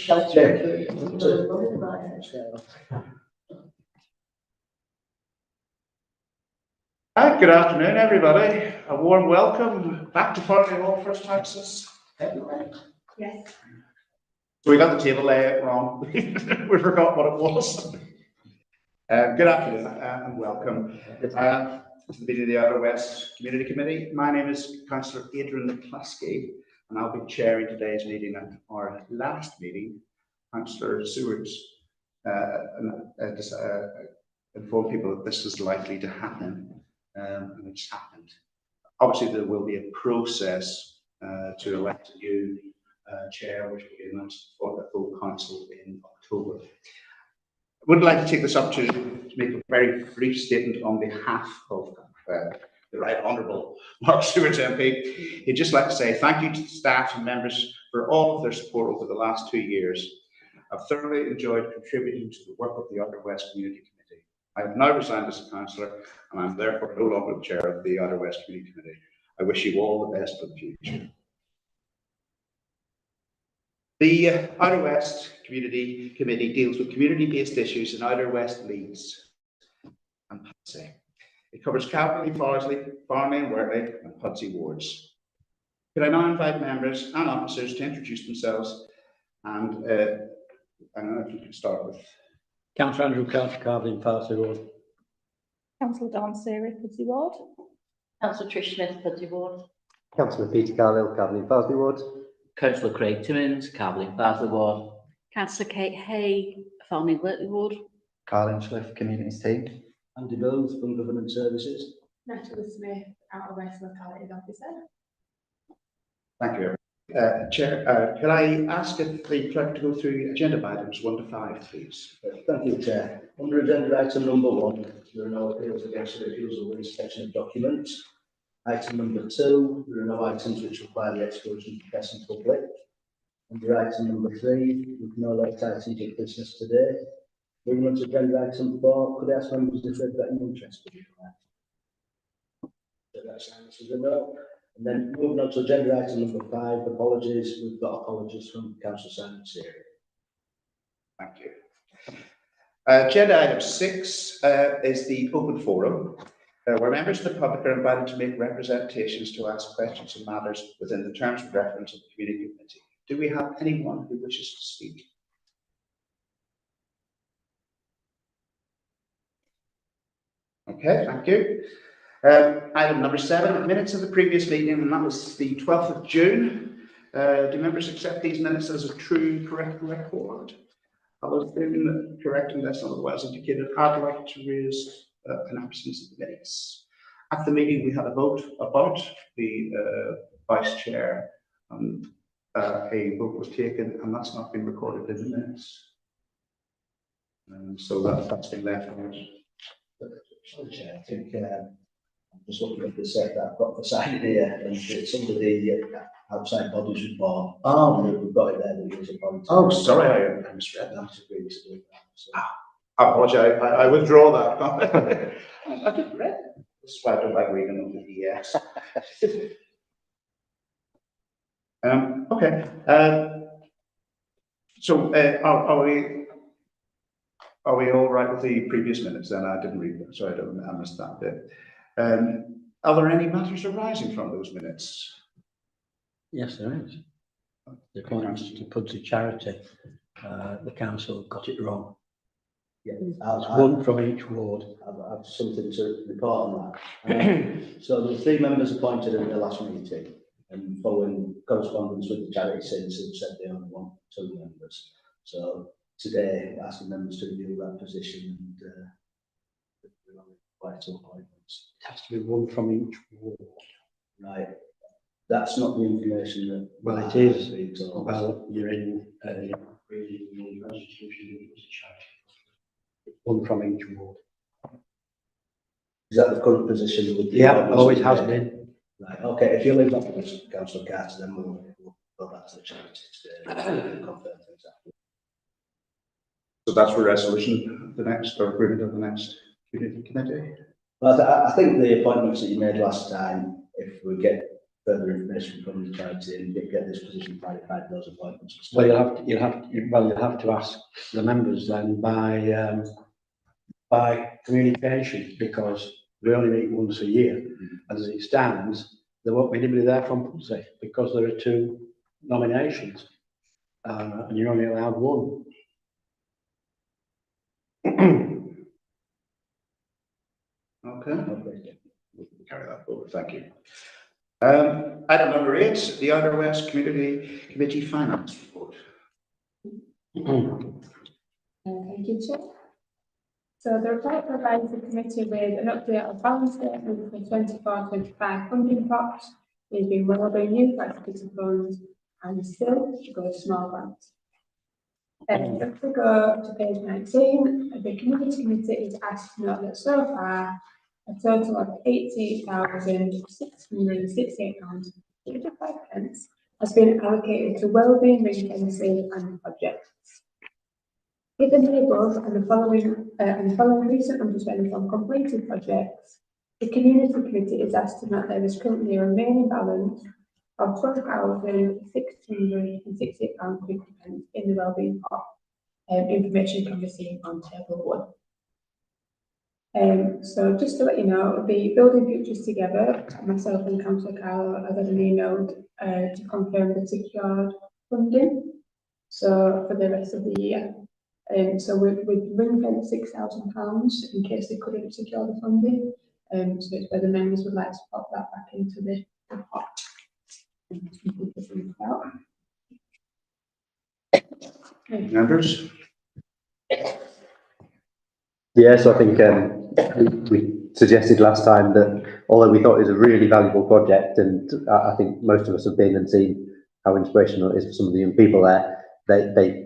Good afternoon, everybody. A warm welcome back to Party Hall First Taxes. Yes. So we got the table wrong. We forgot what it was. Good afternoon and welcome to the meeting of the Outer West Community Committee. My name is Councillor Adrian McCluskey, and I'll be chairing today's meeting. At our last meeting, Councillor Seward's informed people that this was likely to happen, and it's happened. Obviously, there will be a process to elect a new chair, which will be announced for the full council in October. I would like to take this opportunity to make a very brief statement on behalf of the Right Honourable Mark Seward MP. He'd just like to say thank you to the staff and members for all of their support over the last 2 years. I've thoroughly enjoyed contributing to the work of the Outer West Community Committee. I have now resigned as a councillor, and I'm therefore no longer the chair of the Outer West Community Committee. I wish you all the best for the future. The Outer West Community Committee deals with community-based issues in Outer West Leeds and Pudsey. It covers Calgary, Farsley, Farnley and Wortley and Pudsey wards. Could I now invite members and officers to introduce themselves, and I don't know if you could start with Councillor Andrew Couch, Calgary and Farsley ward. Councillor Dawn Seary, Pudsey ward. Councillor Trish Smith, Pudsey ward. Councillor Peter Carlill, Calgary and Farsley ward. Councillor Craig Timmins, Calgary and Farsley ward. Councillor Kate Hay, Farnley and Wortley ward. Carlin Swift, Communities team. Andy Bowles from Government Services. Natalie Smith, Outer West Locality Officer. Thank you. Chair, could I ask if the clerk to go through agenda items 1 to 5, please? Thank you, Chair. Under agenda item number 1, there are no appeals against the refusal of inspection of documents. Item number 2, there are no items which require the exclusion of press and public. Under item number 3, with no late items of business today. Moving on to agenda item 4, could I ask members if they've got any interest in that? That's answers a no. And then moving on to agenda item number 5, apologies. We've got apologies from Councillor Simon Seary. Thank you. Agenda item 6 is the open forum, where members of the public are invited to make representations to ask questions and matters within the terms of reference of the community committee. Do we have anyone who wishes to speak? Okay, thank you. Item number 7, minutes of the previous meeting, and that was the 12th of June. Do members accept these minutes as a true, correct record? Others been correct unless otherwise indicated. I'd like to raise an absence of the minutes. At the meeting, we had a vote about the vice chair, and a vote was taken, and that's not been recorded in the minutes. So that's been left on us. Sorry, Chair, I think I'm just looking at the set that I've got beside here, and it's under the outside bodies report. Oh, We've got it there that he was appointed. oh, sorry, I misread that. So. I apologize. I withdraw that. I didn't read it. That's why I don't like reading under the yes. Okay. So are we all right with the previous minutes? Then I didn't read them. Sorry, I missed that bit. Are there any matters arising from those minutes? Yes, there is. The appointment to Pudsey Charity. The council got it wrong. Yeah, One from each ward. I've something to report on that. So there were 3 members appointed at the last meeting, and following correspondence with the charity since, it said they only want 2 members. So today, we're asking members to review that position, and we're only required 2 appointments. It has to be 1 from each ward. Right. That's not the information that. Well, it is. So Well, you're in reading the constitution. 1 from each ward. is that the current position? With the Yeah, always has been. Right. Okay. If you leave that with Councillor Carter, then we'll go back to the charity today. Confirm things after. So that's for resolution, the next, or agreement of the next community committee? Well, I think the appointments that you made last time, if we get further information from the charity and get this position clarified, those appointments. Well, you'll have to ask the members then by communication, because we only meet once a year. And as it stands, there won't be anybody there from Pudsey because there are 2 nominations, and you're only allowed 1. Okay. We'll carry that forward. Thank you. Item number 8, the Outer West Community Committee Finance Report. Thank you, Chair. So the report provides the committee with an update of balance statement for 24-25 funding pots. There's been well used by city funds and still to go small grants. If we go to page 19, the community committee is asked to note that so far a total of £80,668.85 has been allocated to wellbeing, ring fencing and projects. Given the above and the following recent understanding from completed projects, the community committee is asked to note there is currently a remaining balance of £12,668.50 in the wellbeing pot. Information can be seen on table 1. So just to let you know, the Building Futures Together, myself and Councillor Carlo have had an email to confirm the secured funding. So for the rest of the year. So we've ring-fenced £6,000 in case they couldn't secure the funding. So it's whether members would like to pop that back into the pot. Members? Yes, I think we suggested last time that although we thought it was a really valuable project, and I think most of us have been and seen how inspirational it is for some of the young people there, they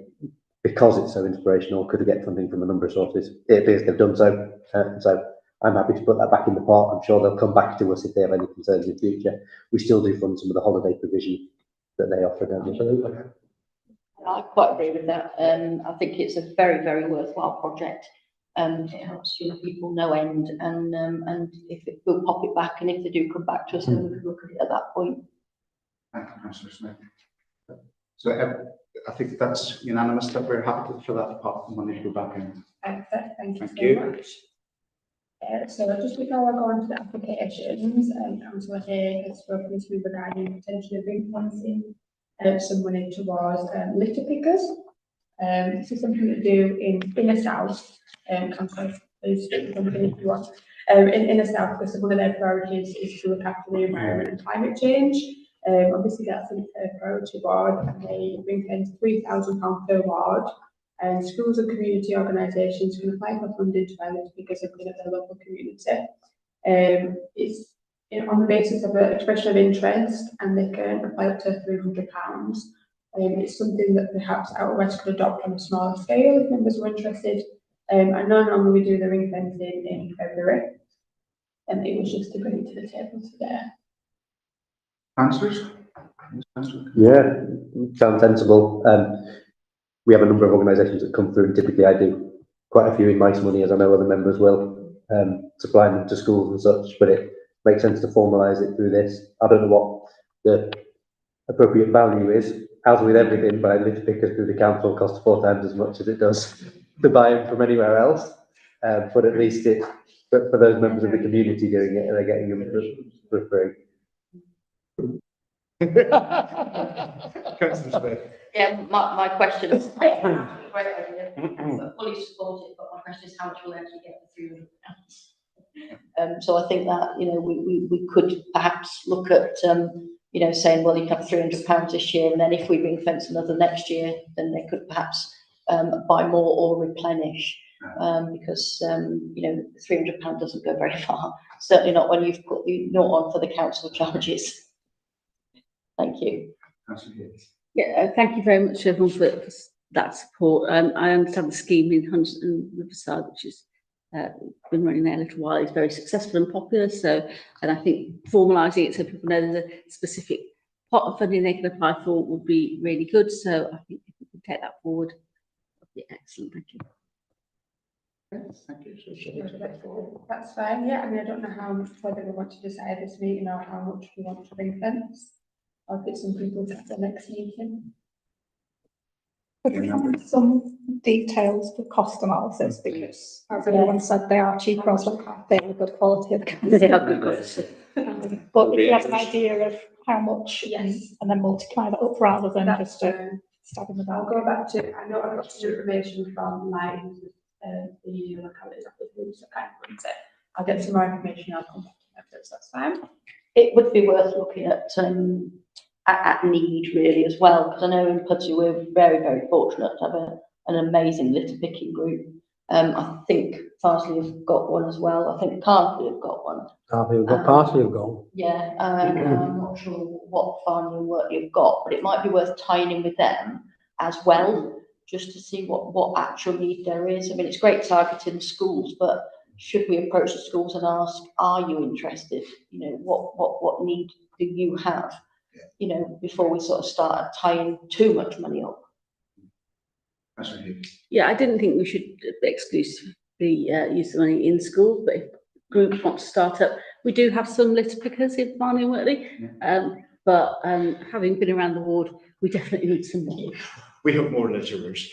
because it's so inspirational, could get funding from a number of sources. It appears they've done so. So I'm happy to put that back in the pot. I'm sure they'll come back to us if they have any concerns in future. We still do fund some of the holiday provision that they offer, don't we? I quite agree with that. I think it's a very, very worthwhile project. It helps young people no end, and if it, we'll pop it back, and if they do come back to us, then we can look at it at that point. Thank you, Councillor Smith. So I think that's unanimous that we're happy for that pot of money to go back in. Perfect, thank you Thank so you. much. So just before I go on to the applications, Councillor Hay has spoken to me regarding potentially ring-fencing some money towards litter pickers. This is something to do in the south. Councillor, please if you want. In the south, because one of their priorities is to look after the environment and climate change. Obviously that's a priority ward, and they ring-fence £3,000 per ward. And schools and community organisations can apply for funding to buy litter pickers and clean up their local community. It's on the basis of an expression of interest, and they can apply up to £300. It's something that perhaps Outer West could adopt on a smaller scale if members were interested. I know normally we do the ring fencing in February, and it was just to bring it to the table today. Answers? Yeah, sounds sensible. We have a number of organisations that come through, and typically I do quite a few in Mice Money, as I know other members will, supplying them to schools and such, but it makes sense to formalise it through this. I don't know what the appropriate value is. As with everything, buying litter pickers through the council costs 4 times as much as it does to buy them from anywhere else. But at least it, for those members of the community doing it, they're getting them for free. Councillor Smith. Yeah, my question is, great idea, fully support it, but my question is how much will they actually get for £300? So I think that, we could perhaps look at, saying, well, you can have £300 this year, and then if we ring fence another next year, then they could perhaps buy more or replenish, because, £300 doesn't go very far. Certainly not when you've put the note on for the council charges. Thank you. Yeah, thank you very much everyone for that support. I understand the scheme in Huntington and Riverside, which has been running there a little while, is very successful and popular. So, and I think formalising it so people know there's a specific pot of funding they can apply for would be really good. So I think if we can take that forward, that would be excellent. Thank you. Thank you. So shall we take that forward? That's fine, yeah, I mean, I don't know how, whether we want to decide this meeting or how much we want to ring fence. I'll get some people to the next meeting. Some details for cost analysis, because as everyone said, they are cheaper, also they are good quality of the They have good quality. But if you have an idea of how much, Yes. and then multiply that up rather than That's, just a stab in the I'll dark. go back to, I know I got some information from the localities office, who's kind of runs it. I'll get some more information, I'll come back to that, so that's fine. It would be worth looking at need really as well, because I know in Pudsey we're very, very fortunate to have an amazing litter picking group. I think Farsley have got one as well. I think Carnforth have got one. We've got Parsley have gone. Yeah, I'm not sure what farming work you've got, but it might be worth tying in with them as well, just to see what actual need there is. I mean, it's great targeting schools, but should we approach the schools and ask, are you interested? You know, what need do you have? You know, before we sort of start tying too much money up. That's okay. Yeah, I didn't think we should exclusively use the money in schools, but if groups want to start up, we do have some litter pickers in Barney and Whitley. But having been around the ward, we definitely need some more. We have more litterers.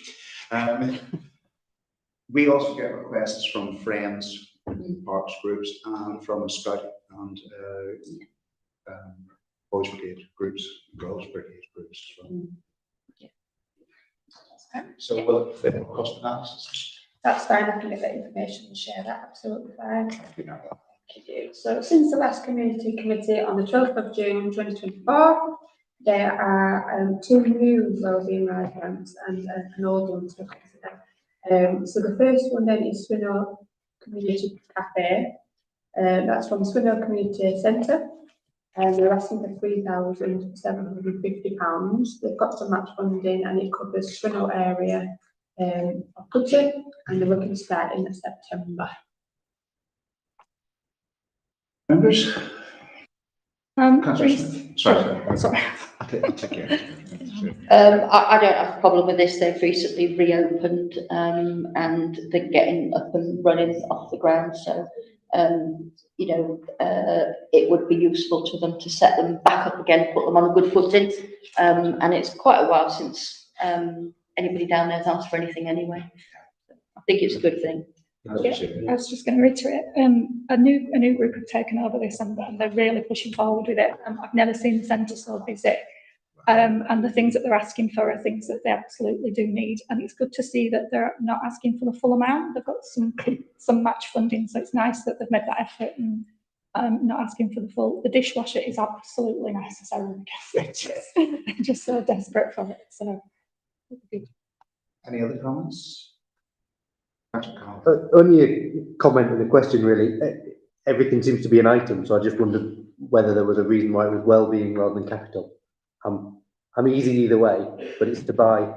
We also get requests from friends, parks groups, and from Scout and boys brigade groups, girls brigade groups as well. So we'll fit in cost analysis. That's fine, I can get that information and share that, absolutely fine. Thank you. So since the last community committee on the 12th of June 2024, there are 2 new wellbeing grants and an old one to consider. So the first one then is Swinnow Community Cafe. That's from Swinnow Community Centre. And they're asking for £3,750. They've got some match funding and it covers Swinnow area of Pudsey, and they're looking to start in September. Members? Councillor Reece- Smith. Sorry. Sorry. I'll take care. I don't have a problem with this. They've recently reopened and they're getting up and running off the ground. So, you know, it would be useful to them to set them back up again, put them on a good footing. And it's quite a while since anybody down there has asked for anything anyway. I think it's a good thing. I was just going to reiterate, a new group have taken over this and they're really pushing forward with it. I've never seen the centre so busy. And the things that they're asking for are things that they absolutely do need. And it's good to see that they're not asking for the full amount. They've got some match funding, so it's nice that they've made that effort and not asking for the full. The dishwasher is absolutely necessary because they're just so desperate for it. So, Any other comments? Only a comment and a question really. Everything seems to be an item, so I just wondered whether there was a reason why it was well-being rather than capital. I'm easy either way, but it's to buy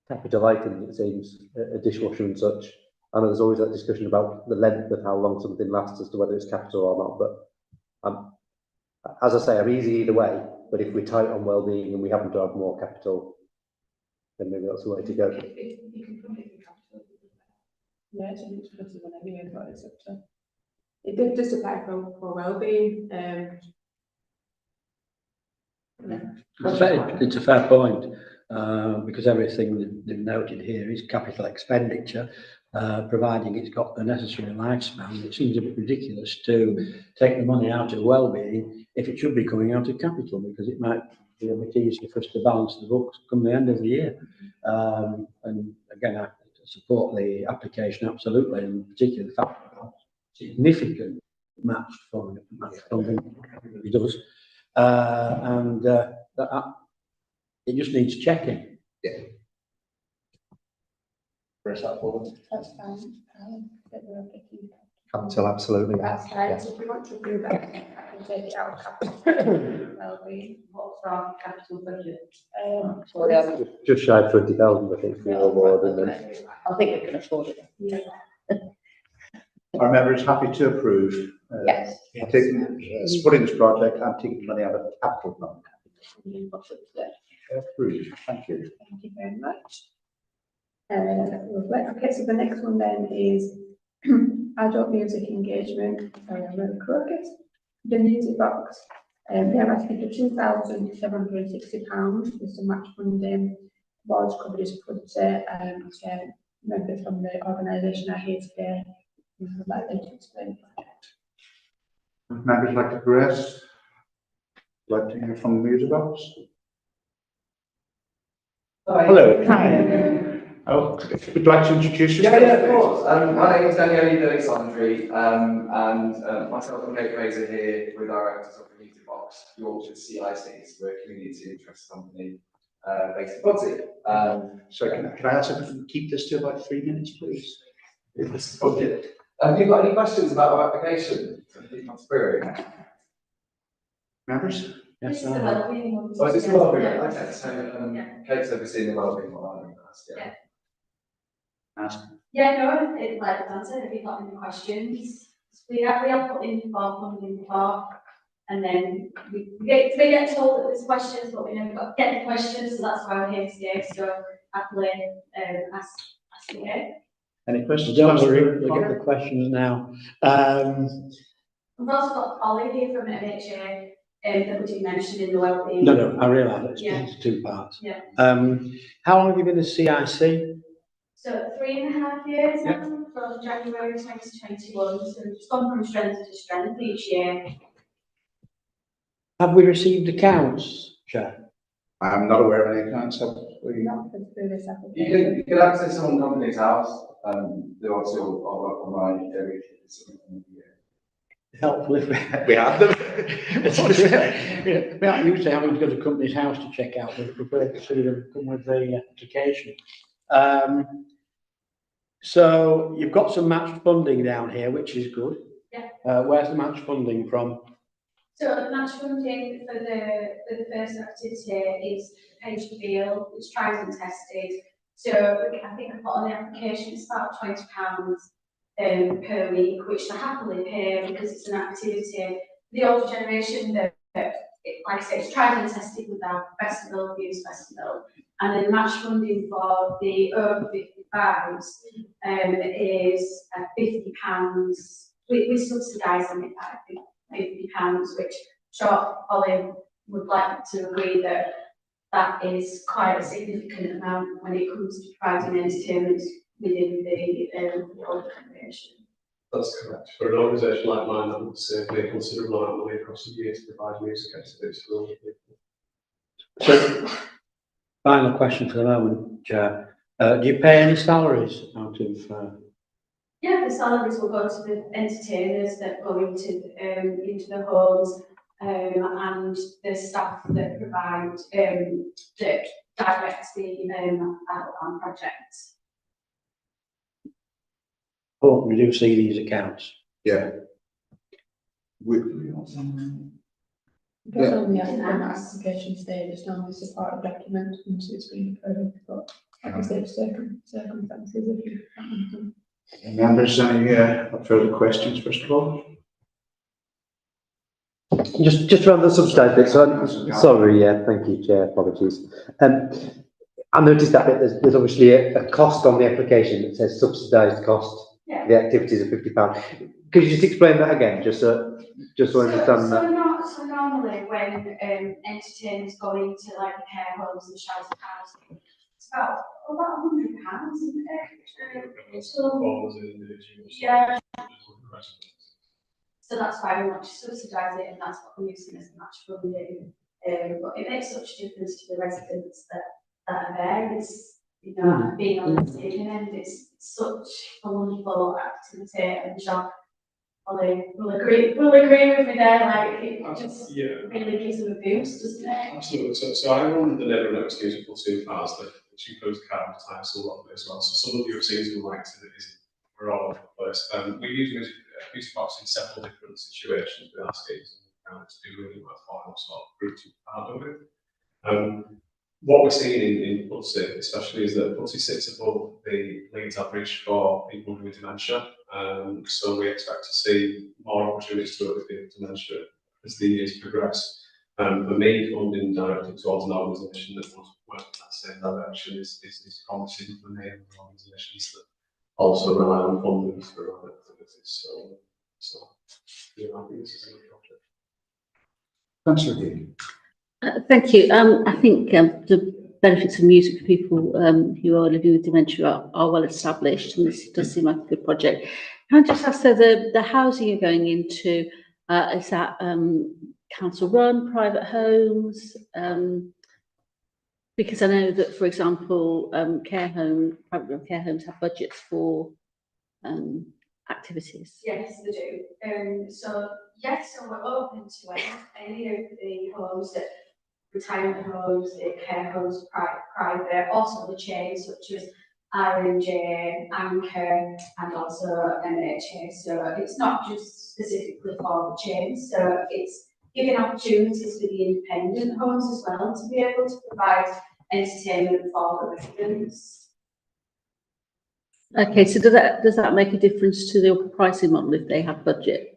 capital items, it seems, a dishwasher and such. I know there's always that discussion about the length of how long something lasts as to whether it's capital or not, but as I say, I'm easy either way, but if we're tight on well-being and we happen to have more capital, then maybe that's the way to go. Yeah, it's an expensive one anyway, but it's up to. It did just apply for well-being. It's a fair point, because everything that they've noted here is capital expenditure, providing it's got the necessary lifespan. It seems a bit ridiculous to take the money out of well-being if it should be coming out of capital, because it might be a bit easier for us to balance the books come the end of the year. And again, I support the application absolutely, and particularly the fact that significant match funding it does. And it just needs checking. Yeah. Press that forward. That's fine. Capital, absolutely. That's fine. So if you want to do that, I can take it out of capital. Well-being. What's our capital budget? Just shy of 20,000, I think, no more than that. I think we can afford it. Yeah. Are members happy to approve? Yes. Supporting this project and taking money out of the capital fund? Approved. Thank you. Thank you very much. Lovely. Okay, so the next one then is adult music engagement. Sorry, I'm really crocus. The music box. They're asking for £2,760 with some match funding. Boards coverage budget. Members from the organisation are here today. We would like them to explain. Members like to progress? Like to hear from the music box? Hello. Oh, would you like to introduce yourself? Yeah, of course. My name is Daniele Alexandri, and myself and Kate Fraser here, we're directors of the Music Box, Yorkshire CIC, so we're a community interest company based in Pudsey. So can I ask if we can keep this to about 3 minutes, please? Okay. Have you got any questions about our application? Members? This is the wellbeing one. Oh, is this the wellbeing? Okay, so Kate's overseeing the wellbeing one, yeah. Ask. Yeah, no, it's like answer if you've got any questions. We have put in for funding before, and then we get told that there's questions, but we never got get the questions, so that's why we're here today. So happily ask again. Any questions? Don't worry, we'll get the questions now. We've also got Ollie here from MHA that we didn't mention in the wellbeing. No, I realise it's Yeah. two parts. Yeah. How long have you been a CIC? So 3.5 years Yeah. now, from January 2021. So we've just gone from strength to strength each year. Have we received accounts, Chair? I'm not aware of any accounts. Have we? Not through this application. You can access some company's house, they're also online every year. Helpful if We have them. we aren't used to having to go to the company's house to check out, we prefer to see them come with the application. So you've got some matched funding down here, which is good. Yeah. Where's the matched funding from? So the match funding for the first activity is page reveal, which tried and tested. So I think I put on the application it's about £20 per week, which they happily pay because it's an activity. The older generation that like I say, it's tried and tested with our festival, Views Festival, and then match funding for the over 55s is £50. We subsidise them at I think £50, which sure Ollie would like to agree that that is quite a significant amount when it comes to providing entertainment within the older generation. That's correct. For an organisation like mine, that would save me a considerable amount of money across the year to provide music activities for older people. So, final question for the moment, Chair. Do you pay any salaries out of? Yeah, the salaries will go to the entertainers that go into the homes and the staff that provide that direct the outbound projects. Oh, we do see these accounts. Yeah. Because only after the application stage, it's normally a part of document once it's been approved, but like I said, circumstances if you can't. Members, any further questions, first of all? Just around the subsidised bit, so sorry, yeah, thank you, Chair, apologies. I noticed that there's obviously a cost on the application that says subsidised cost. Yeah. The activities of £50. Could you just explain that again, just so I understand that? So normally when entertainers go into like the care homes and shelter housing, it's about £100, isn't it? Yeah. So that's why we want to subsidise it, and that's what we're using as match funding. But it makes such a difference to the residents that are there. It's being on the receiving end, it's such a wonderful activity, and John will agree with me there. Like it just really gives them a boost, doesn't it? Absolutely. So I run the Never Notice Musical 2 Fast, which includes car types a lot of it as well. So some of you have seen some of my activities. We're all over the place. We use music box in several different situations with our schemes and to do really worthwhile sort of groups to partner with. What we're seeing in Pudsey, especially, is that Pudsey sits above the Leeds average for people with dementia. So we expect to see more opportunities to work with people with dementia as the years progress. For me, funding directed towards an organisation that work in that same direction is promising for many other organisations that also rely on funding for other activities. So yeah, I think this is a good project. Councillor Dean. Thank you. I think the benefits of music for people who are living with dementia are well established, and this does seem like a good project. Can I just ask, so the housing you're going into, is that council run, private homes? Because I know that, for example, private care homes have budgets for activities. Yes, they do. So we're open to any of the homes that retirement homes, care homes, private, also the chains such as R&J, Anchor, and also MHA. So it's not just specifically for the chains. So it's giving opportunities for the independent homes as well to be able to provide entertainment for the residents. Okay, so does that make a difference to the pricing model if they have budget?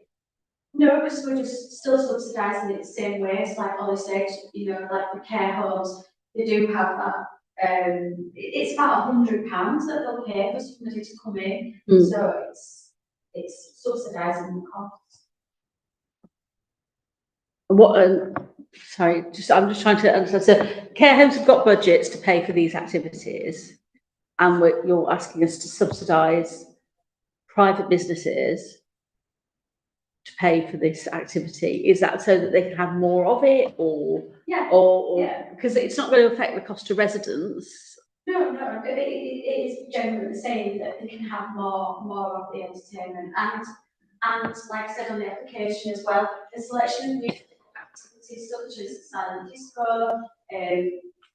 No, because we're just still subsidising it the same way. It's like Ollie said, like the care homes, they do have that. It's about £100 that they'll pay for somebody to come in. So it's subsidising the cost. What? Sorry, I'm just trying to understand. So care homes have got budgets to pay for these activities, and you're asking us to subsidise private businesses to pay for this activity. Is that so that they can have more of it, or because it's not going to affect the cost to residents? No, it is generally saying that they can have more of the entertainment, and like I said on the application as well, the selection of music activities such as silent disco,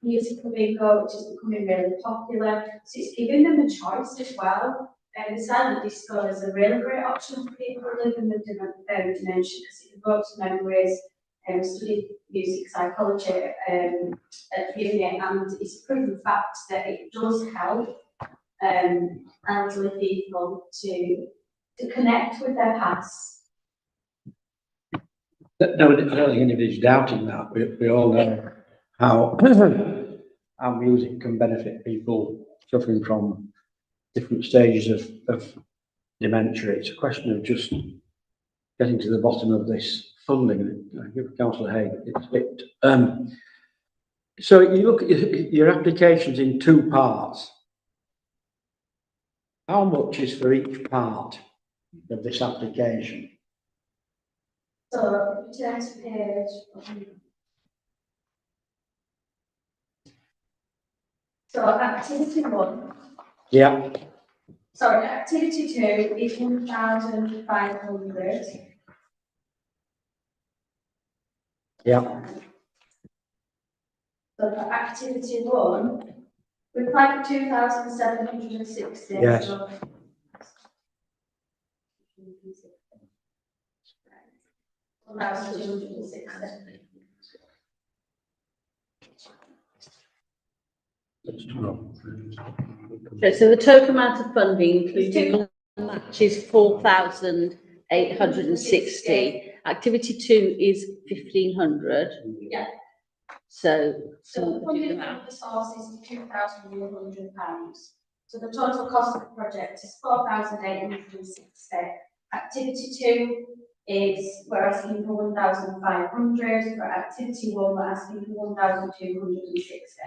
musical bingo, which is becoming really popular. So it's giving them a choice as well. The silent disco is a really great option for people living with dementia because it evokes memories. Studied music psychology at uni, and it's a proven fact that it does help elderly people to connect with their past. No, I don't think anybody's doubting that. We all know how how music can benefit people suffering from different stages of dementia. It's a question of just getting to the bottom of this funding. I give Councillor Haig its bit. So you look at your applications in two parts. How much is for each part of this application? So, next page. So, activity 1. Yeah. Sorry, activity 2 is 1,500. Yeah. So, for activity 1, we applied for 2,760. Yes. So 1,260. Okay, so the total amount of funding, including match, is 4,860. Activity 2 is 1,500. Yeah. So the funding for the source is £2,100. So the total cost of the project is 4,860. Activity 2 is we're asking for 1,500. For activity 1, we're asking for 1,260.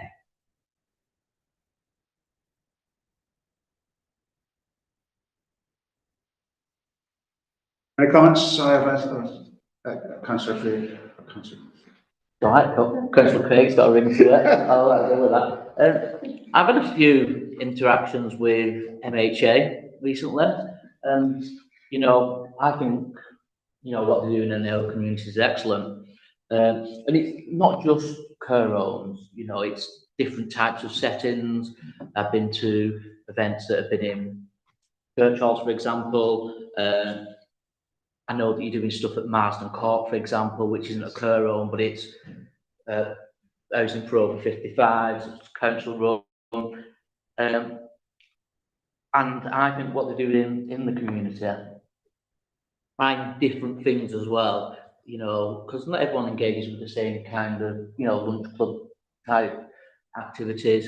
Any comments? I have Councillor Free. Right, Councillor Craig's got a ring to it. I'll go with that. I've had a few interactions with MHA recently, and I think what they're doing in their community is excellent. And it's not just care homes, it's different types of settings. I've been to events that have been in church halls, for example. I know that you're doing stuff at Marsden Court, for example, which isn't a care home, but it's housing for over 55s, it's council run. And I think what they're doing in the community, trying different things as well, because not everyone engages with the same kind of, lunch club type activities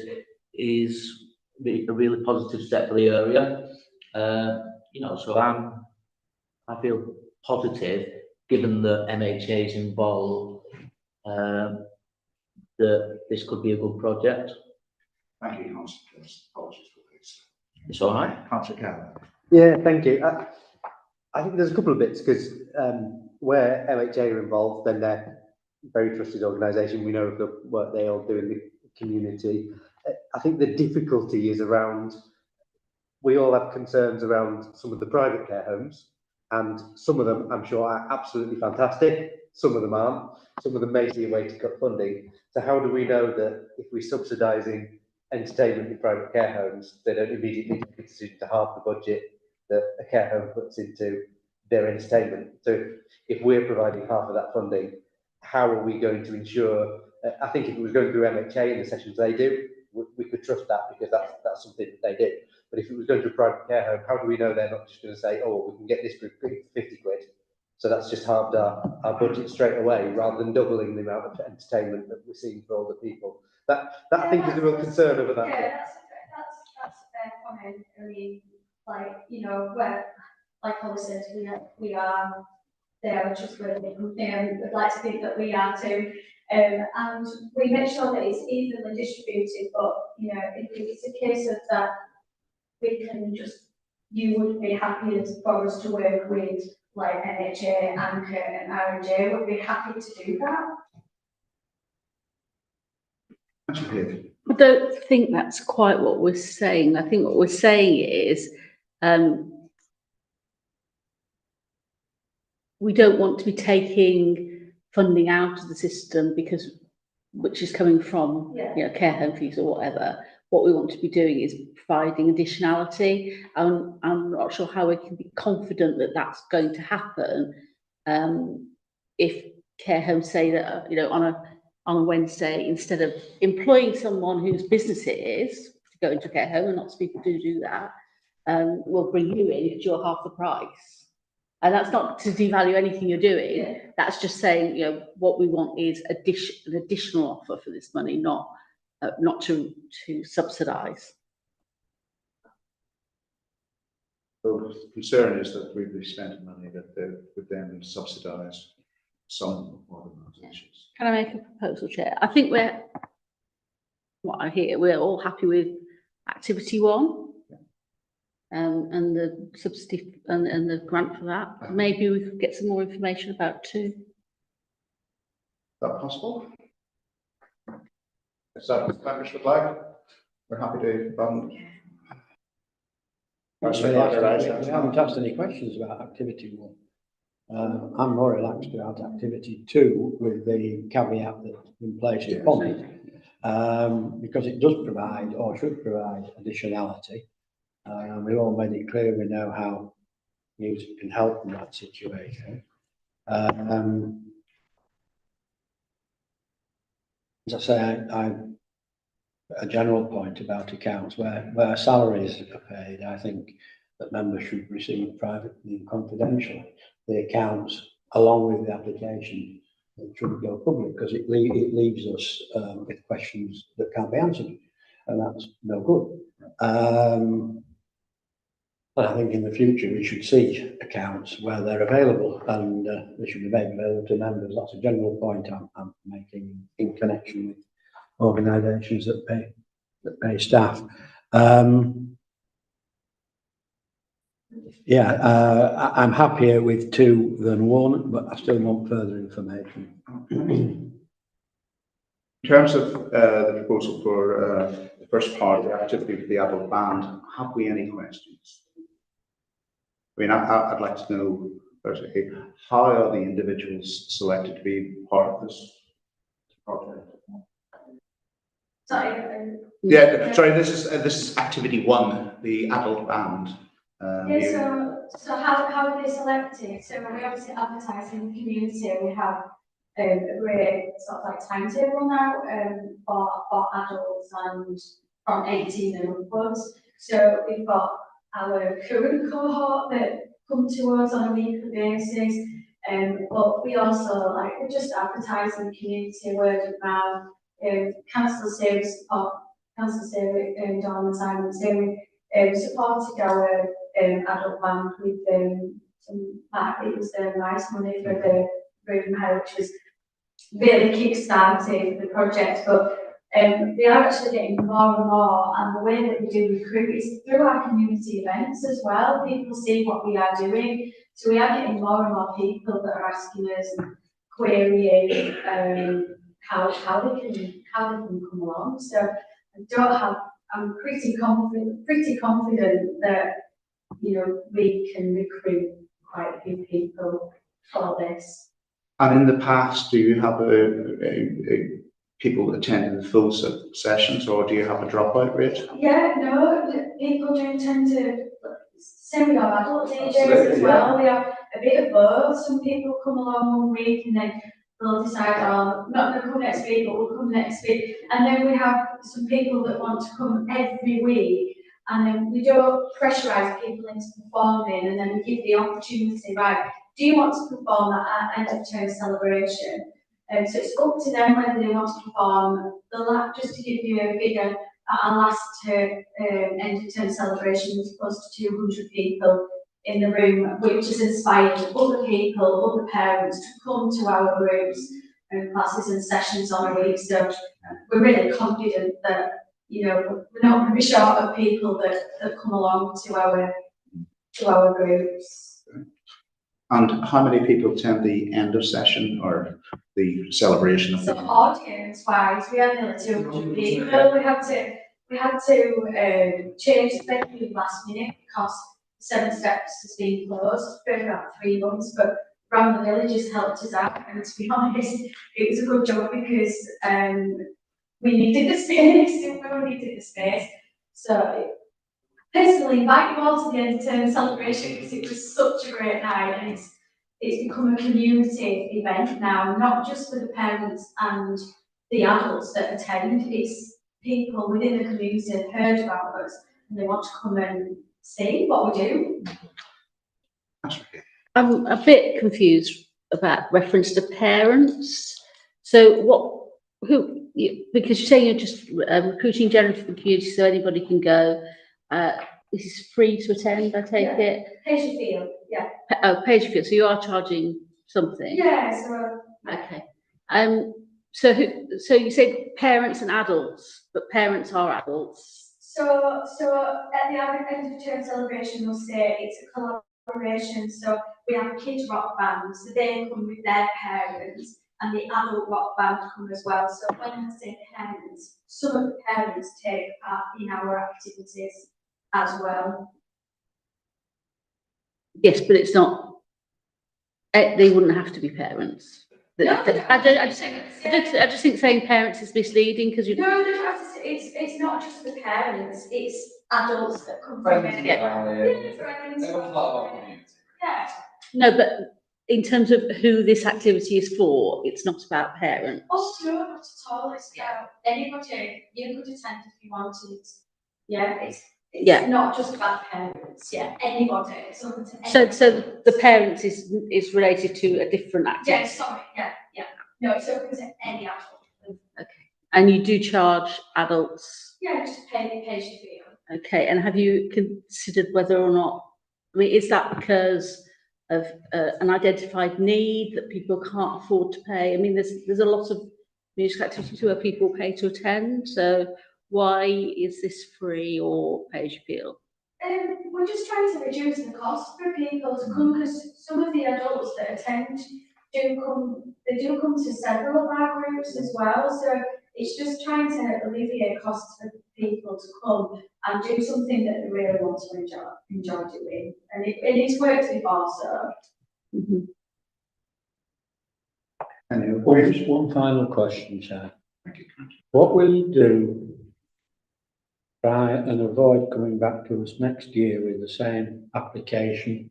is a really positive step for the area. You know, so I feel positive, given that MHA is involved, that this could be a good project. Thank you, Councillor. Apologies for this. It's all right. Councillor Cavan. Yeah, thank you. I think there's a couple of bits because where MHA are involved, then they're a very trusted organisation. We know of the work they all do in the community. I think the difficulty is around, we all have concerns around some of the private care homes, and some of them I'm sure are absolutely fantastic, some of them aren't, some of them may see a way to cut funding. So how do we know that if we're subsidising entertainment in private care homes, they don't immediately make a decision to halve the budget that a care home puts into their entertainment? So if we're providing half of that funding, how are we going to ensure, I think if it was going through MHA and the sessions they do, we could trust that because that's something that they do. But if it was going to a private care home, how do we know they're not just going to say, oh, we can get this for 50 quid? So that's just halved our budget straight away, rather than doubling the amount of entertainment that we're seeing for older people. That I think is a real concern over that. Yeah, that's a fair comment. I mean, like, you know, where, like Holly said, we are there, which is really big company, and we'd like to think that we are too. And we make sure that it's evenly distributed, but, you know, if it's a case of that, we can just, you would be happy for us to work with like NHA, Anchor and R&J, would be happy to do that. I don't think that's quite what we're saying. I think what we're saying is we don't want to be taking funding out of the system because, which is coming from, you know, care home fees or whatever. What we want to be doing is providing additionality. I'm not sure how we can be confident that that's going to happen if care homes say that, you know, on a Wednesday, instead of employing someone whose business it is to go into a care home, and lots of people do that, we'll bring you in because you're half the price. And that's not to devalue anything you're doing. Yeah. That's just saying, you know, what we want is an additional offer for this money, not to subsidise. The concern is that we've spent money that they would then subsidise some organisations. Can I make a proposal, Chair? I think what I hear, we're all happy with activity 1. And the subsidy and the grant for that. Maybe we could get some more information about 2. Is that possible? Is that what members would like? We're happy to fund. We haven't asked any questions about activity 1. I'm more relaxed about activity 2 with the caveat that's been placed upon it, because it does provide, or should provide, additionality. We've all made it clear we know how music can help in that situation. As I say, a general point about accounts where salaries are paid, I think that members should receive privately and confidentially the accounts along with the application. It shouldn't go public because it leaves us with questions that can't be answered, and that's no good. I think in the future we should see accounts where they're available, and they should be made available to members. That's a general point I'm making in connection with organisations that pay staff. I'm happier with 2 than 1, but I still want further information. In terms of the proposal for the first part, the activity for the adult band, have we any questions? I mean, I'd like to know, firstly, how are the individuals selected to be part of this project? Sorry. Yeah, sorry. This is activity 1, the adult band. So how are they selected? So we obviously advertise in the community. We have a great sort of like timetable now for adults and from 18 and upwards. So we've got our current cohort that come to us on a weekly basis, but we also we just advertise in the community, word of mouth. council service support, council service Dawn and Simon. So we supported our adult band with some, it was nice money for the room hire, which was really kick-started the project. But they are actually getting more and more, and the way that we do recruit is through our community events as well. People see what we are doing, so we are getting more and more people that are asking us and querying how they can come along. So I'm pretty confident that we can recruit quite a few people for this. And in the past, do you have people attending the full sessions, or do you have a dropout rate? Yeah, no, people do tend to, same with our adult DJs as well. We have a bit of both. Some people come along 1 week and then they'll decide, oh, I'm not going to come next week, but we'll come next week. And then we have some people that want to come every week, and then we don't pressurise people into performing, and then we give the opportunity, right, do you want to perform at end of term celebration? So it's up to them whether they want to perform. Just to give you a figure, at our last end of term celebration was close to 200 people in the room, which has inspired other people, other parents to come to our groups and classes and sessions on a week. So we're really confident that we're not going to be short of people that come along to our groups. And how many people attend the end of session or the celebration of So the? audience-wise, we had nearly 200 people. We had to change the venue last minute because 7 Steps has been closed for about 3 months, but Round the Villages helped us out, and to be honest, it was a good job because we needed the space. So personally, invite you all to the end of term celebration because it was such a great night, and it's become a community event now, not just for the parents and the adults that attend. It's people within the community have heard about us and they want to come and see what we do. I'm a bit confused about reference to parents. So because you're saying you're just recruiting generally for the community so anybody can go. This is free to attend, I take it? Pay as you feel, yeah. Pay as you feel, so you are charging something? Yeah, so. Okay. So you say parents and adults, but parents are adults? So at the end of term celebration, we'll say it's a collaboration. So we have a kids rock band, so they come with their parents, and the adult rock band come as well. So when I say parents, some of the parents take part in our activities as well. Yes, but it's not. They wouldn't have to be parents. No, I just think saying parents is misleading because you. No, it's not just the parents; it's adults that come Friends from and it. family. Friends. Everyone's part of our community. Yeah. No, but in terms of who this activity is for, it's not about parents. Oh no, not at all. It's about anybody. You could attend if you wanted. Yeah, it's not just about parents. Yeah, anybody. So the parents is related to a different activity. Yeah, sorry. Yeah. No, it's open to any adult. Okay, and you do charge adults. Yeah, just pay as you feel. Okay, and have you considered whether or not? I mean, is that because of an identified need that people can't afford to pay? I mean, there's a lot of musical activities where people pay to attend. So why is this free or pay as you feel? We're just trying to reduce the cost for people to come, because some of the adults that attend do come to several of our groups as well. So it's just trying to alleviate costs for people to come and do something that they really want to enjoy doing. And it's worked before, so. Mm-hmm. Anyway, Just one final question, Chair. What will you do try and avoid coming back to us next year with the same application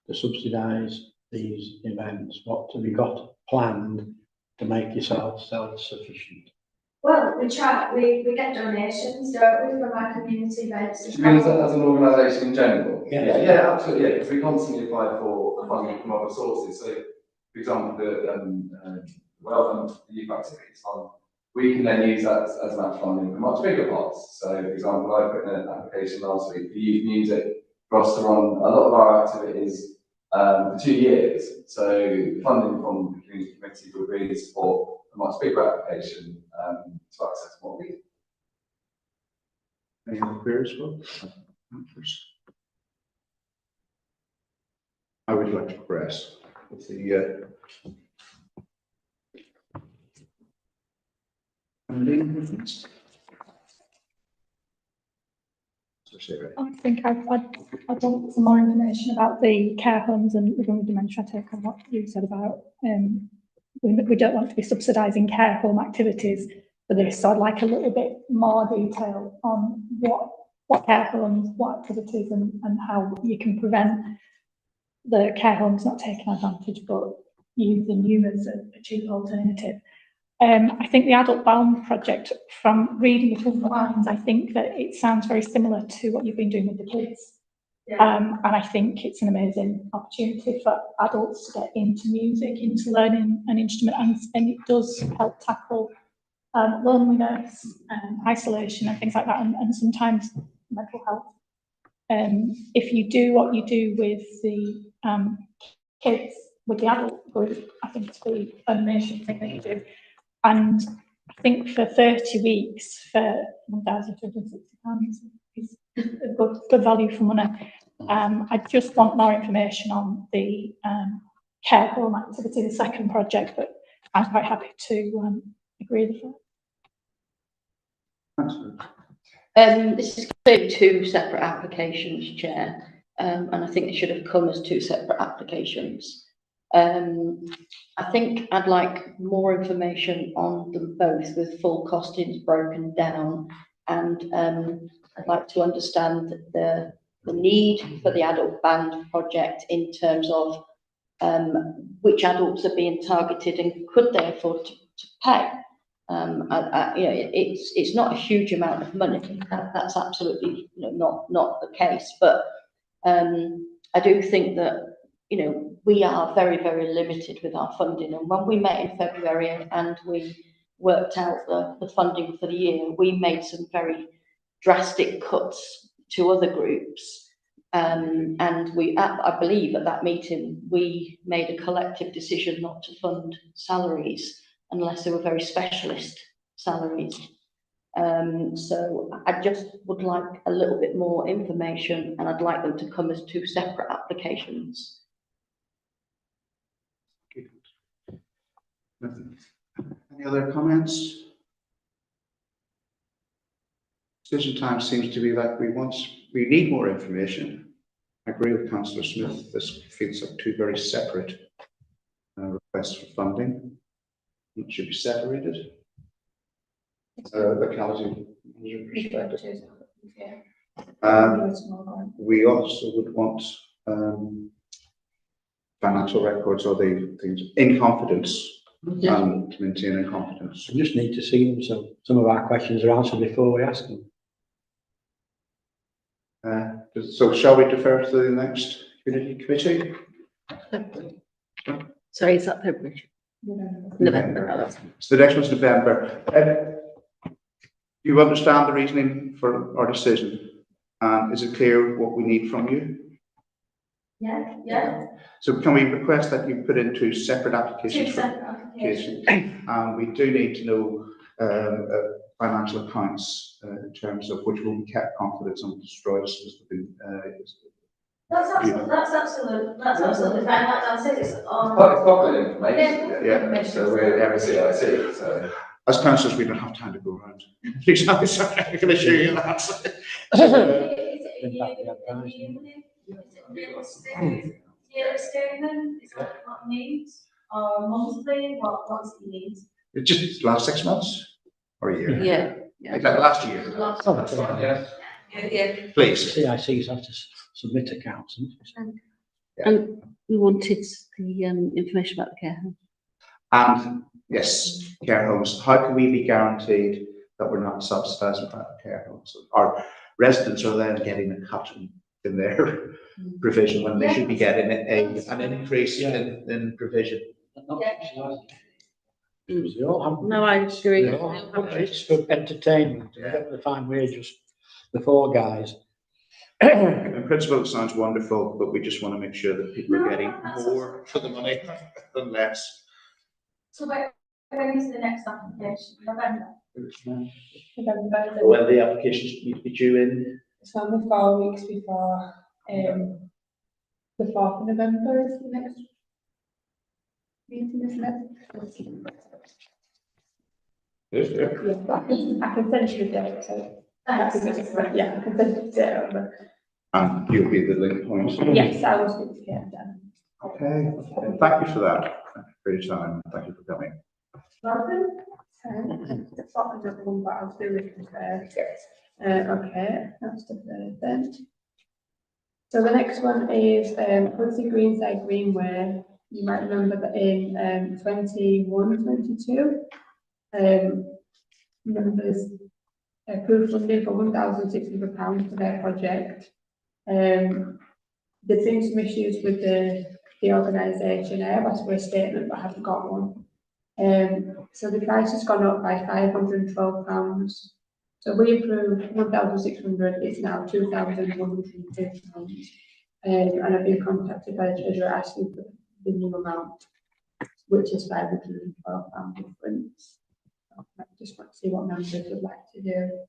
to subsidise these events? What have you got planned to make yourself self-sufficient? Well, we get donations, don't we, from our community events. Do you mean as an organisation in general? Yeah. Yeah, absolutely. Yeah, because we constantly apply for funding from other sources. So, for example, the Welcome to Youth Activities Fund we can then use that as match funding for much bigger pots. So, for example, I put in an application last week for youth music for us to run a lot of our activities for 2 years. So, funding from the community committee would really support a much bigger application to access what we do. Any other queries, Rob? I would like to progress with the funding. So, Sarah. I think I'd want some more information about the care homes and living with dementia. I take on what you said about, we don't want to be subsidising care home activities for this. So I'd like a little bit more detail on what care homes, what activities and how you can prevent the care homes not taking advantage, but using you as a cheap alternative. I think the Adult Bound project, from reading between the lines, I think that it sounds very similar to what you've been doing with the kids. And I think it's an amazing opportunity for adults to get into music, into learning an instrument, and it does help tackle loneliness, isolation and things like that, and sometimes mental health. If you do what you do with the kids, with the adult group, I think it's the amazing thing that you do. And I think for 30 weeks for £1,260 is a good value for money. I just want more information on the care home activity, the second project, but I'm quite happy to agree with that. This is clearly two separate applications, Chair, and I think they should have come as two separate applications. I think I'd like more information on them both with full costings broken down, and I'd like to understand the need for the adult band project in terms of which adults are being targeted and could they afford to pay. It's not a huge amount of money. That's absolutely not the case. But I do think that we are very, very limited with our funding. And when we met in February and we worked out the funding for the year, we made some very drastic cuts to other groups. And I believe at that meeting, we made a collective decision not to fund salaries unless they were very specialist salaries. So I just would like a little bit more information, and I'd like them to come as two separate applications. Any other comments? Decision time seems to be like we need more information. I agree with Councillor Smith. This feels like two very separate requests for funding. It should be separated. Locality perspective. We also would want financial records or the things in confidence. And maintaining confidence. We just need to see them, so some of our questions are answered before we ask them. So shall we defer to the next community committee? Sorry, is that February? November. So the next one's November. You understand the reasoning for our decision? Is it clear what we need from you? Yeah. So can we request that you put in two separate applications? Two separate applications. We do need to know financial accounts in terms of which will be kept confidence and destroyed. That's absolutely fine. I'll say this on. It's public information. Yeah. So we're CIC. So as councillors, we don't have time to go around. I can assure you that. Yearly statement, is that what it means? Or monthly, what's it mean? It just last 6 months or a year? Yeah. Like that last year. Yeah. Please. CICs have to submit accounts. And we wanted the information about the care home. And yes, care homes. How can we be guaranteed that we're not subsidising private care homes? Our residents are then getting a cut in their provision when they should be getting an increase in provision. Because they all have. No, I agree. They all have budgets for entertainment. They don't have to find wages, the four guys. In principle, it sounds wonderful, but we just want to make sure that people are getting more for the money than less. So when is the next application? November? November. When the applications need to be due in, It's only 4 weeks before, the 4th of November is the next meeting, isn't it? Yeah, but I can send you the date, so. Yeah, I can send you the date over. And you'll be the link point. Yes, I will speak to you then. Okay, thank you for that. Thank you for your time. Thank you for coming. Welcome. The fourth of one, but I'll do it first. Okay, that's the third then. So the next one is Quincy Greenside Greenway. You might remember that in 21-22, members approved funding for £1,600 for their project. There's been some issues with the organisation. I have asked for a statement, but I haven't got one. So the price has gone up by £512. So we approved 1,600, it's now £2,102. And I've been contacted by the treasurer asking for the new amount, which is £512 difference. I just want to see what members would like to do.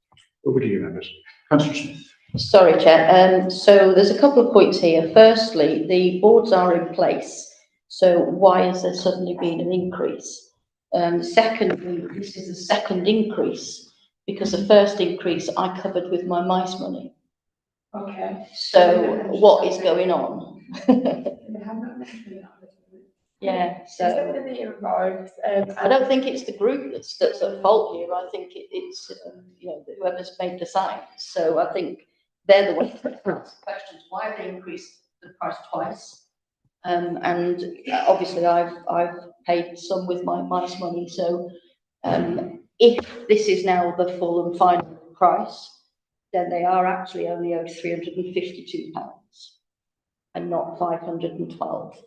Over to you, members. Councillor Smith. Sorry, Chair. So there's a couple of points here. Firstly, the boards are in place. So why has there suddenly been an increase? Secondly, this is the second increase because the first increase I covered with my mice money. Okay. So what is going on? Yeah, so I don't think it's the group that's at fault here. I think it's you know, whoever's made the signs. So I think they're the ones that ask questions. Why have they increased the price twice? And obviously I've paid some with my mice money. So if this is now the full and final price, then they are actually only owed £352 and not 512.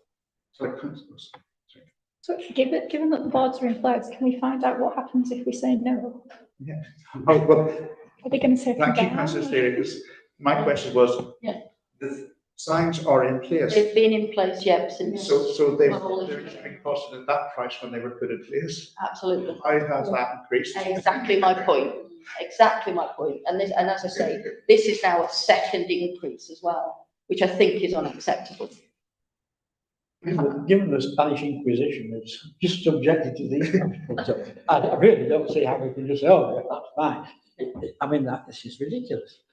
So given that the boards are in place, can we find out what happens if we say no? Yeah. Oh, well, Are they going to say? thank you, Councillor Steering, because my question was, Yeah. the signs are in place. They've been in place, yet since. So they're being costed at that price when they were put in place. Absolutely. How has that increased? Exactly my point. Exactly my point. And as I say, this is now a second increase as well, which I think is unacceptable. Given the Spanish Inquisition, it's just subjected to these principles. I really don't see how we can just say, oh, yeah, that's fine. I mean, this is ridiculous.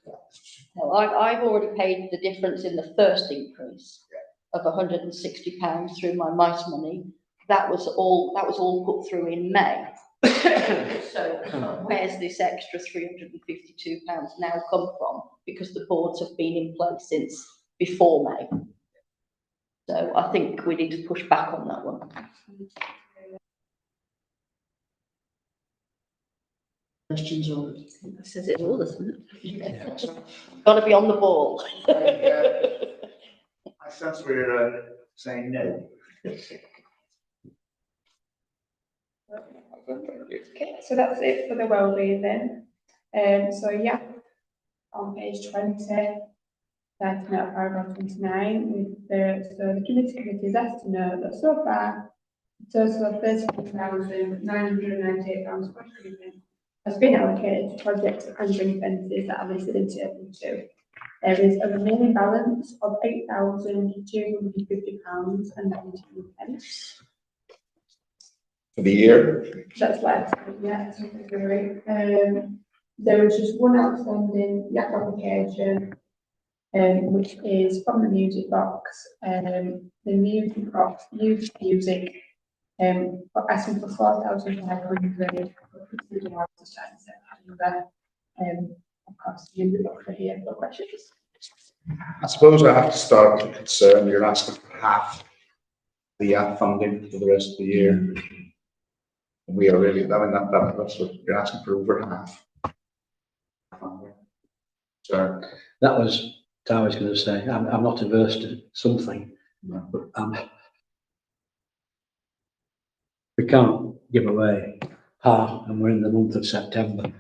No, I've already paid the difference in the first increase of £160 through my mice money. That was all put through in May. So where's this extra £352 now come from? Because the boards have been in place since before May. So I think we need to push back on that one. Questions on it? That says it all, doesn't it? Got to be on the ball. I sense we're saying no. Okay, so that's it for the wellbeing then. So yeah, on page 20, starting at paragraph 29, with the committee is asked to note that so far, a total of £34,998 has been allocated to projects and ring fences that are listed in table 2. There is a remaining balance of £8,250 and 19 For the year? That's left, yeah, it's not very. There is just one outstanding YAP application, which is from the music box. The music box used music, asking for 4,500 to start in September. Of course, the music box are here for questions. I suppose I have to start with a concern. You're asking for half the YAP funding for the rest of the year. We are really, I mean, that's what you're asking for, over half. So That was what I was going to say. I'm not averse to something, but we can't give away half, and we're in the month of September.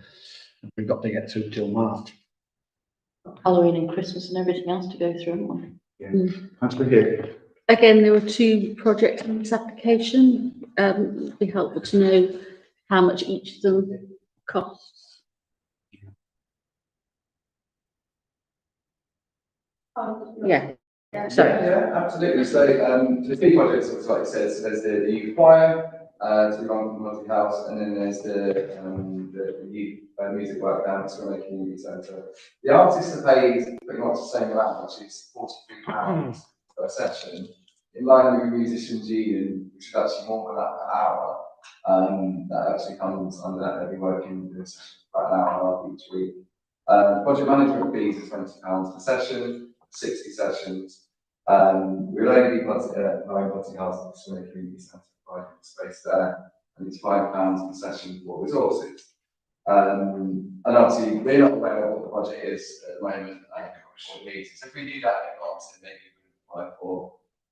We've got to get through till March. Halloween and Christmas and everything else to go through, haven't we? Councillor Hill. Again, there were 2 projects in this application. It'd be helpful to know how much each of them costs. Yeah. Sorry. Yeah, absolutely. So, the big projects, like it says, there's the youth choir, to be run from Multi House, and then there's the youth music work down to a community centre. The artists are paid pretty much the same amount, which is £43 per session, in line with the musicians' union, which is actually more than that per hour. That actually comes under that. They'll be working in a session for about an hour each week. Project management fees are £20 per session, 60 sessions. We'll only be allowing Multi House to a community centre providing space there, and it's £5 per session for resources. And obviously, we're not aware of what the budget is at the moment, what it needs. So if we do that in advance, then maybe we can apply for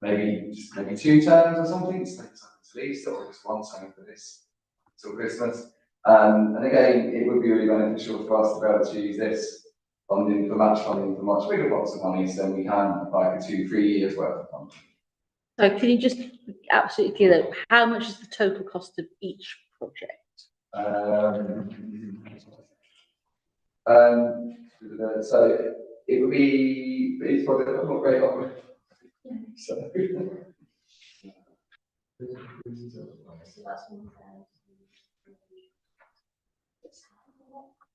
maybe 2 terms or something, so something to lease, or just 1 term for this till Christmas. And again, it would be really beneficial for us to be able to use this funding for match funding for much bigger pots of money, so we can apply for 2-3 years worth of funding. So can you just absolutely clear that, how much is the total cost of each project? So it would be, it's probably not great on. So.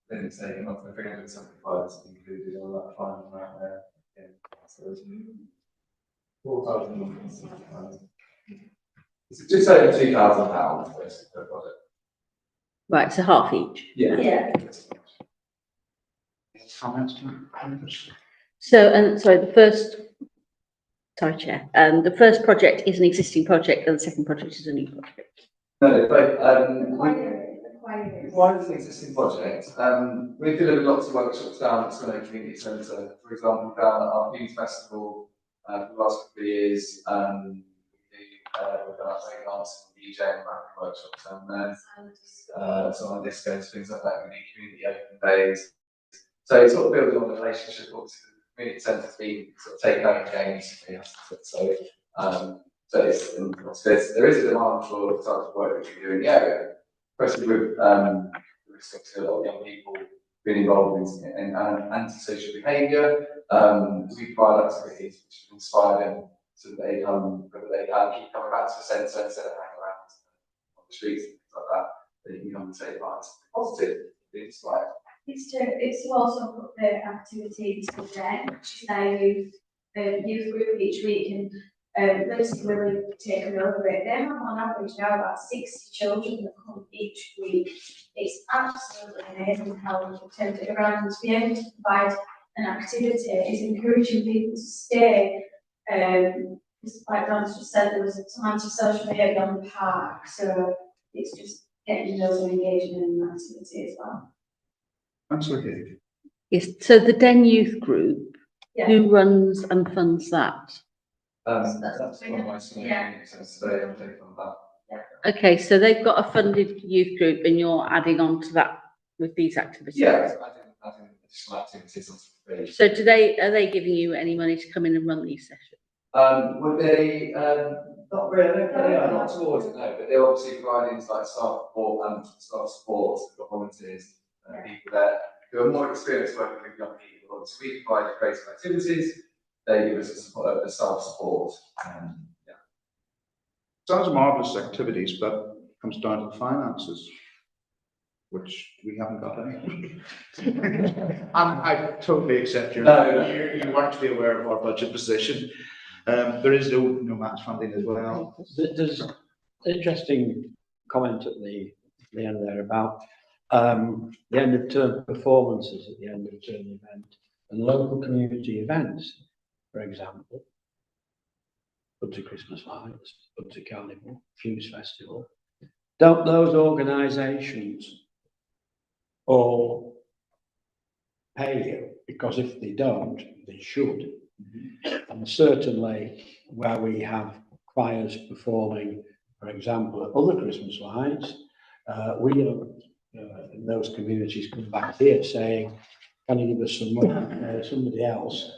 Then it's saying up to 375 is included on that final amount there. Yeah. So it's 4,000. It's just over £2,000 basically per project. Right, so half each. Yeah. So, and sorry, sorry, Chair, the first project is an existing project and the second project is a new project. No, Why is an existing project? We've delivered lots of workshops down at Swindon Community Centre, for example, down at our youth festival for the last couple of years. We've done our dance and DJ and rapping workshops down there. Some on discos, things like that. We do community open days. So it's sort of building on the relationship. Obviously, the community centre's been sort of taken over again recently. So there is a demand for the type of work that we do in the area, especially with a lot of young people being involved in antisocial behaviour. We provide activities which inspire them so that they can keep coming back to the centre instead of hanging around on the streets and things like that. They can come and take part. It's positive, be inspired. It's to also put the activities for them, which is their youth group each week, and Liz really taken over it. They have on average now about 60 children that come each week. It's absolutely amazing how we can turn it around, and to be able to provide an activity is encouraging people to stay. Like Dan just said, there was some antisocial behaviour on the park, so it's just getting those engagement in an activity as well. Absolutely. Yes, so the Den Youth Group, who runs and funds that? That's one of my suggestions today. I'm taking on that. Okay, so they've got a funded youth group and you're adding on to that with these activities? Yeah, adding additional activities on top of it. So are they giving you any money to come in and run these sessions? Would they, not really, not towards it, no, but they're obviously providing like staff support and staff support, volunteers, people there who are more experienced working with young people. Obviously, we provide creative activities, they give us the staff support. Sounds marvellous activities, but it comes down to the finances, which we haven't got any. And I totally accept you weren't to be aware of our budget position. There is no match funding as well. There's an interesting comment at the end there about the end of term performances at the end of term event and local community events, for example. Pudsey Christmas Lights, Pudsey Carnival, Fuse Festival. Don't those organisations all pay you? Because if they don't, they should. And certainly where we have choirs performing for example, at other Christmas lights, we don't, in those communities come back here saying, can you give us some money? Somebody else,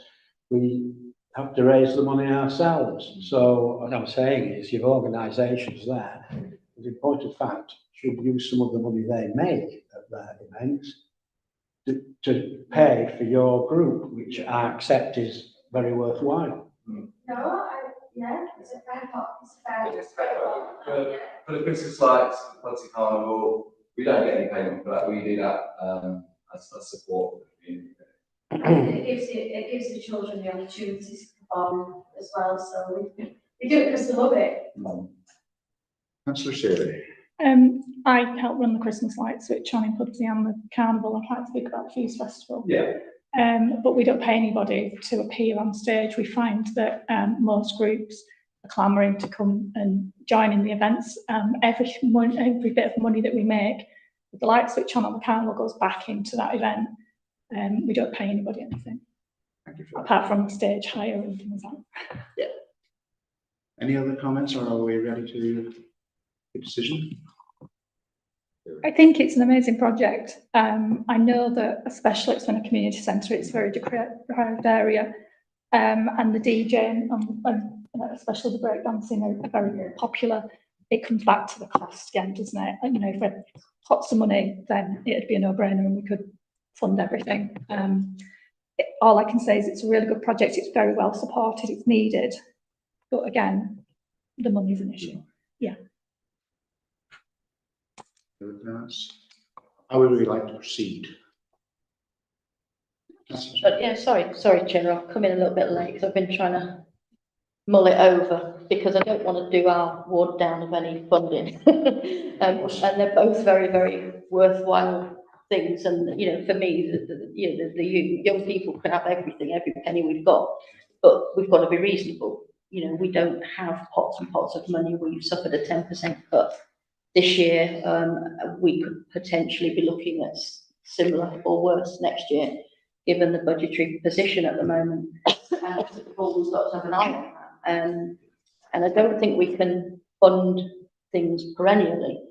we have to raise the money ourselves. So what I'm saying is your organisations there, in point of fact, should use some of the money they make at their events to pay for your group, which I accept is very worthwhile. Yeah, it's a fair thought, it's a Just for the Christmas lights, the Policy Carnival, we don't get any payment for that. We do that as support for the community. It gives the children the opportunities to perform as well, so we do it because they love it. Councillor Shirley. I help run the Christmas lights switch on in Pudsey and the carnival. I'd like to speak about the Fuse Festival. Yeah. But we don't pay anybody to appear on stage. We find that most groups are clamouring to come and join in the events. Every bit of money that we make with the light switch on the carnival goes back into that event. We don't pay anybody anything, apart from stage hire and things like that. Yeah. Any other comments, or are we ready to make a decision? I think it's an amazing project. I know that, especially it's in a community centre, it's a very deprived area, and the DJ and especially the breakdancing are very popular. It comes back to the cost again, doesn't it? And, you know, if we had pots of money, then it'd be a no-brainer and we could fund everything. All I can say is it's a really good project. It's very well supported. It's needed, but again, the money's an issue. Yeah. How would we like to proceed? Yeah, sorry, Chair, I've come in a little bit late because I've been trying to mull it over because I don't want to do our ward down of any funding. And they're both very, very worthwhile things. And, you know, for me, the young people can have everything, every penny we've got, but we've got to be reasonable. You know, we don't have pots and pots of money. We've suffered a 10% cut. This year, we could potentially be looking at similar or worse next year, given the budgetary position at the moment. And we've always got to have an eye on that. And I don't think we can fund things perennially.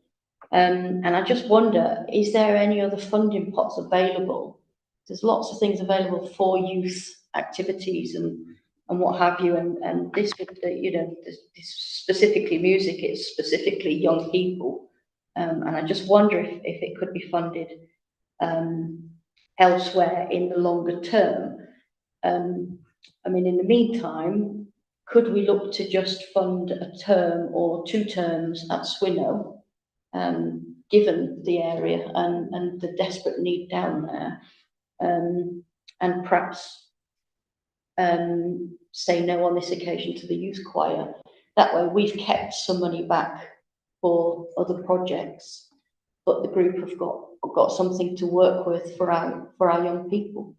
And I just wonder, is there any other funding pots available? There's lots of things available for youth activities and what have you, and this with the, you know, this specifically music, it's specifically young people, and I just wonder if it could be funded elsewhere in the longer term. I mean, in the meantime, could we look to just fund a term or 2 terms at Swinnow, given the area and the desperate need down there, and perhaps say no on this occasion to the youth choir. That way we've kept some money back for other projects, but the group have got something to work with for our young people.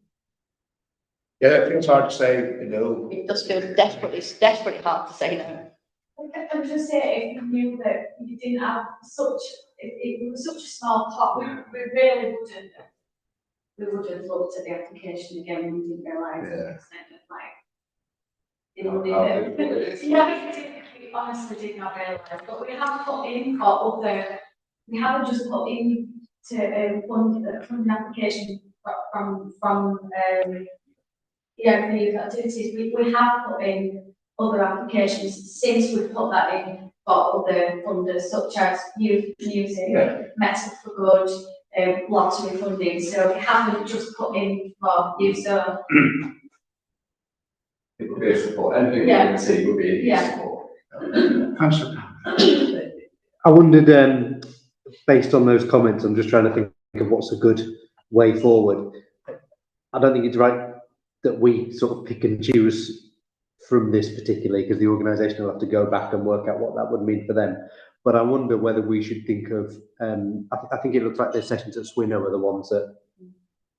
Yeah, it feels hard to say no. It does feel desperately hard to say no. I would just say, if you knew that you didn't have it was such a small pot, we really wouldn't look at the application again. We didn't realise the extent of we honestly did not realise, but we have put in for other, we haven't just put in to fund an application from youth activities. We have put in other applications since we've put that in for other funders, such as youth music, Metal for Good, lottery funding. So we haven't just put in for youth. So it would be a support. Anything you can see would be a support. Councillor. I wondered, based on those comments, I'm just trying to think of what's a good way forward. I don't think it's right that we sort of pick and choose from this particularly, because the organisation will have to go back and work out what that would mean for them. But I wonder whether we should think of, I think it looks like the sessions at Swinnow are the ones that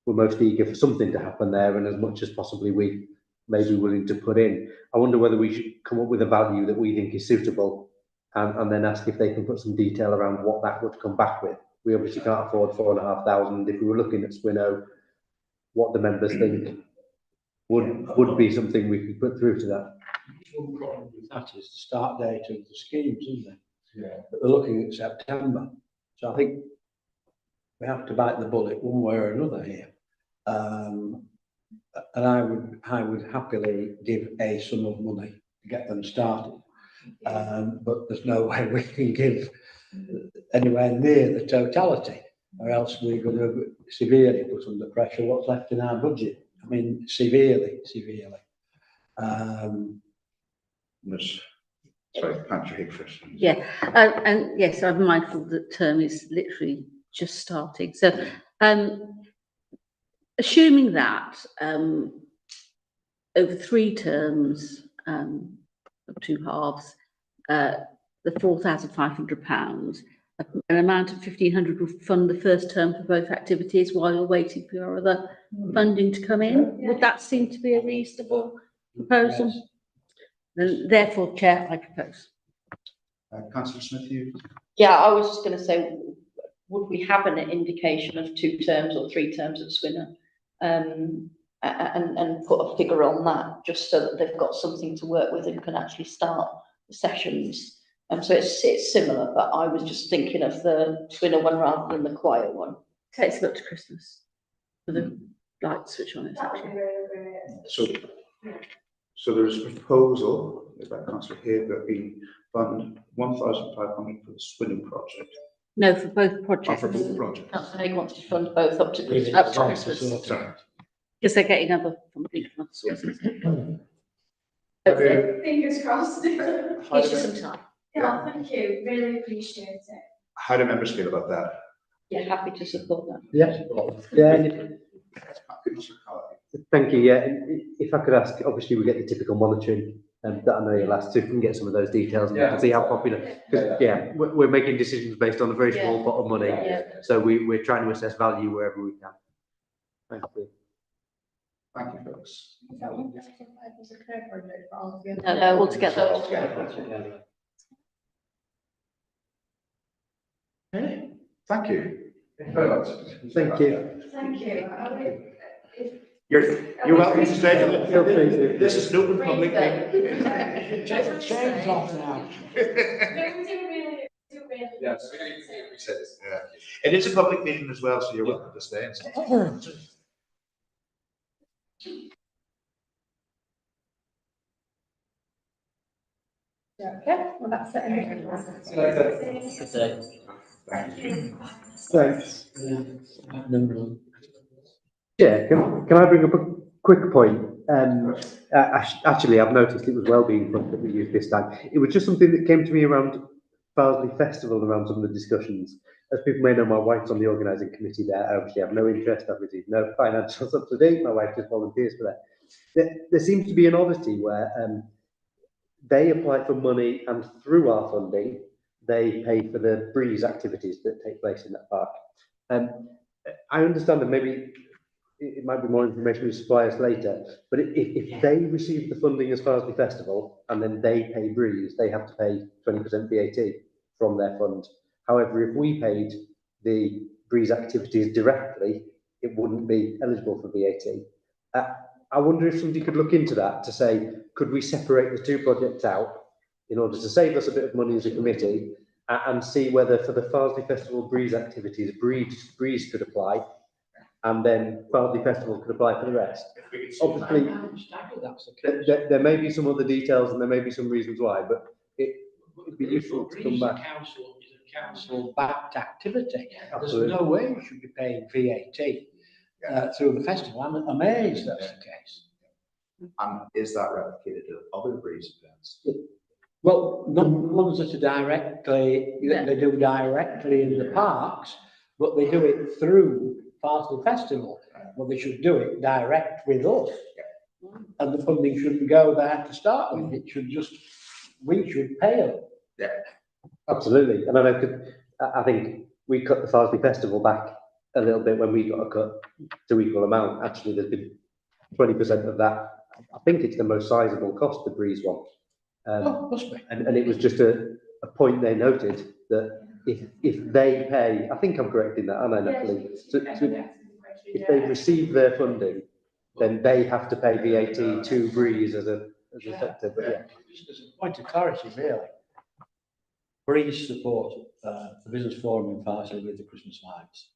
were most eager for something to happen there, and as much as possibly we may be willing to put in. I wonder whether we should come up with a value that we think is suitable, and then ask if they can put some detail around what that would come back with. We obviously can't afford 4,500. If we were looking at Swinnow, what the members think would be something we could put through to that. One problem with that is the start date of the schemes, isn't it? but they're looking at September. So I think we have to bite the bullet one way or another here. And I would happily give a sum of money to get them started. But there's no way we can give anywhere near the totality, or else we're going to severely put under pressure what's left in our budget. I mean, severely. Sorry, Patrick first. Yeah, and yes, I'm mindful that term is literally just starting. So, assuming that over 3 terms, of 2 halves, the £4,500, an amount of 1,500 will fund the first term for both activities while you're waiting for your other funding to come in. Would that seem to be a reasonable proposal? Yes. Then, therefore, Chair, I propose. Councillor Smith, you? Yeah, I was just going to say, would we have an indication of 2 terms or 3 terms at Swinner? And put a figure on that, just so that they've got something to work with and can actually start the sessions. So it's similar, but I was just thinking of the Swinner one rather than the choir one. Takes it up to Christmas for the light switch on, etc. So there is a proposal by Councillor Hay that we fund 1,500 for the Swinning project. No, for both Oh, projects. for both projects. Councillor Haig wants to fund both up to Leave it Christmas. Up to as Christmas. Sorry. Because they're getting other funding from other sources. Hopefully, Fingers crossed. gives you some time. Yeah, thank you, really appreciate it. How do members feel about that? Yeah, happy to support that. Yeah, Councillor Callaghan. thank you. Yeah, if I could ask, obviously we get the typical monitoring that I know you'll ask, so if we can get some of those details and see how popular. Because we're making decisions based on a very small pot of money, so we're trying to assess value wherever we can. Thank you. Thank you, folks. No, all together. Thank you. Very much. Thank you. Thank you. You're welcome to stay. Feel free to. This is an open public meeting. Shane's off now. Yes, we said this. Yeah. It is a public meeting as well, so you're welcome to stay. Okay, well, that's it. See you later. Good day. Thank you. Thanks. Yeah, can I bring up a quick point? Actually, I've noticed it was Wellbeing Fund that we used this time. It was just something that came to me around Farsley Festival, around some of the discussions. As people may know, my wife's on the organising committee there. I obviously have no interest, I've received no financial subsidy. My wife just volunteers for that. There seems to be an oddity where they apply for money, and through our funding, they pay for the breeze activities that take place in that park. I understand that maybe it might be more information we supply us later, but if they receive the funding as Farsley Festival and then they pay breeze, they have to pay 20% VAT from their fund. However, if we paid the breeze activities directly, it wouldn't be eligible for VAT. I wonder if somebody could look into that to say, could we separate the 2 projects out in order to save us a bit of money as a committee, and see whether for the Farsley Festival breeze activities, breeze could apply, and then Farsley Festival could apply for the rest. Obviously, there may be some other details and there may be some reasons why, but it would be useful to come back. Is a council-backed activity. Absolutely. There's no way you should be paying VAT through the festival. I'm amazed that's the case. And is that replicated at other breeze events? Well, not the ones that are directly, they do directly in the parks, but they do it through Farsley Festival. Well, they should do it direct with us. And the funding shouldn't go there to start with. It should just, we should pay them. Yeah. Absolutely. And I think we cut the Farsley Festival back a little bit when we got a cut to equal amount. Actually, there's been 20% of that. I think it's the most sizable cost, the breeze one. Must be. And it was just a point they noted that if they pay, I think I'm correct in that, aren't I, Natalie? So if they receive their funding, then they have to pay VAT to breeze as a sector. But yeah. Just as a point of clarity, really. Breeze support the business forum in Farsley with the Christmas lights.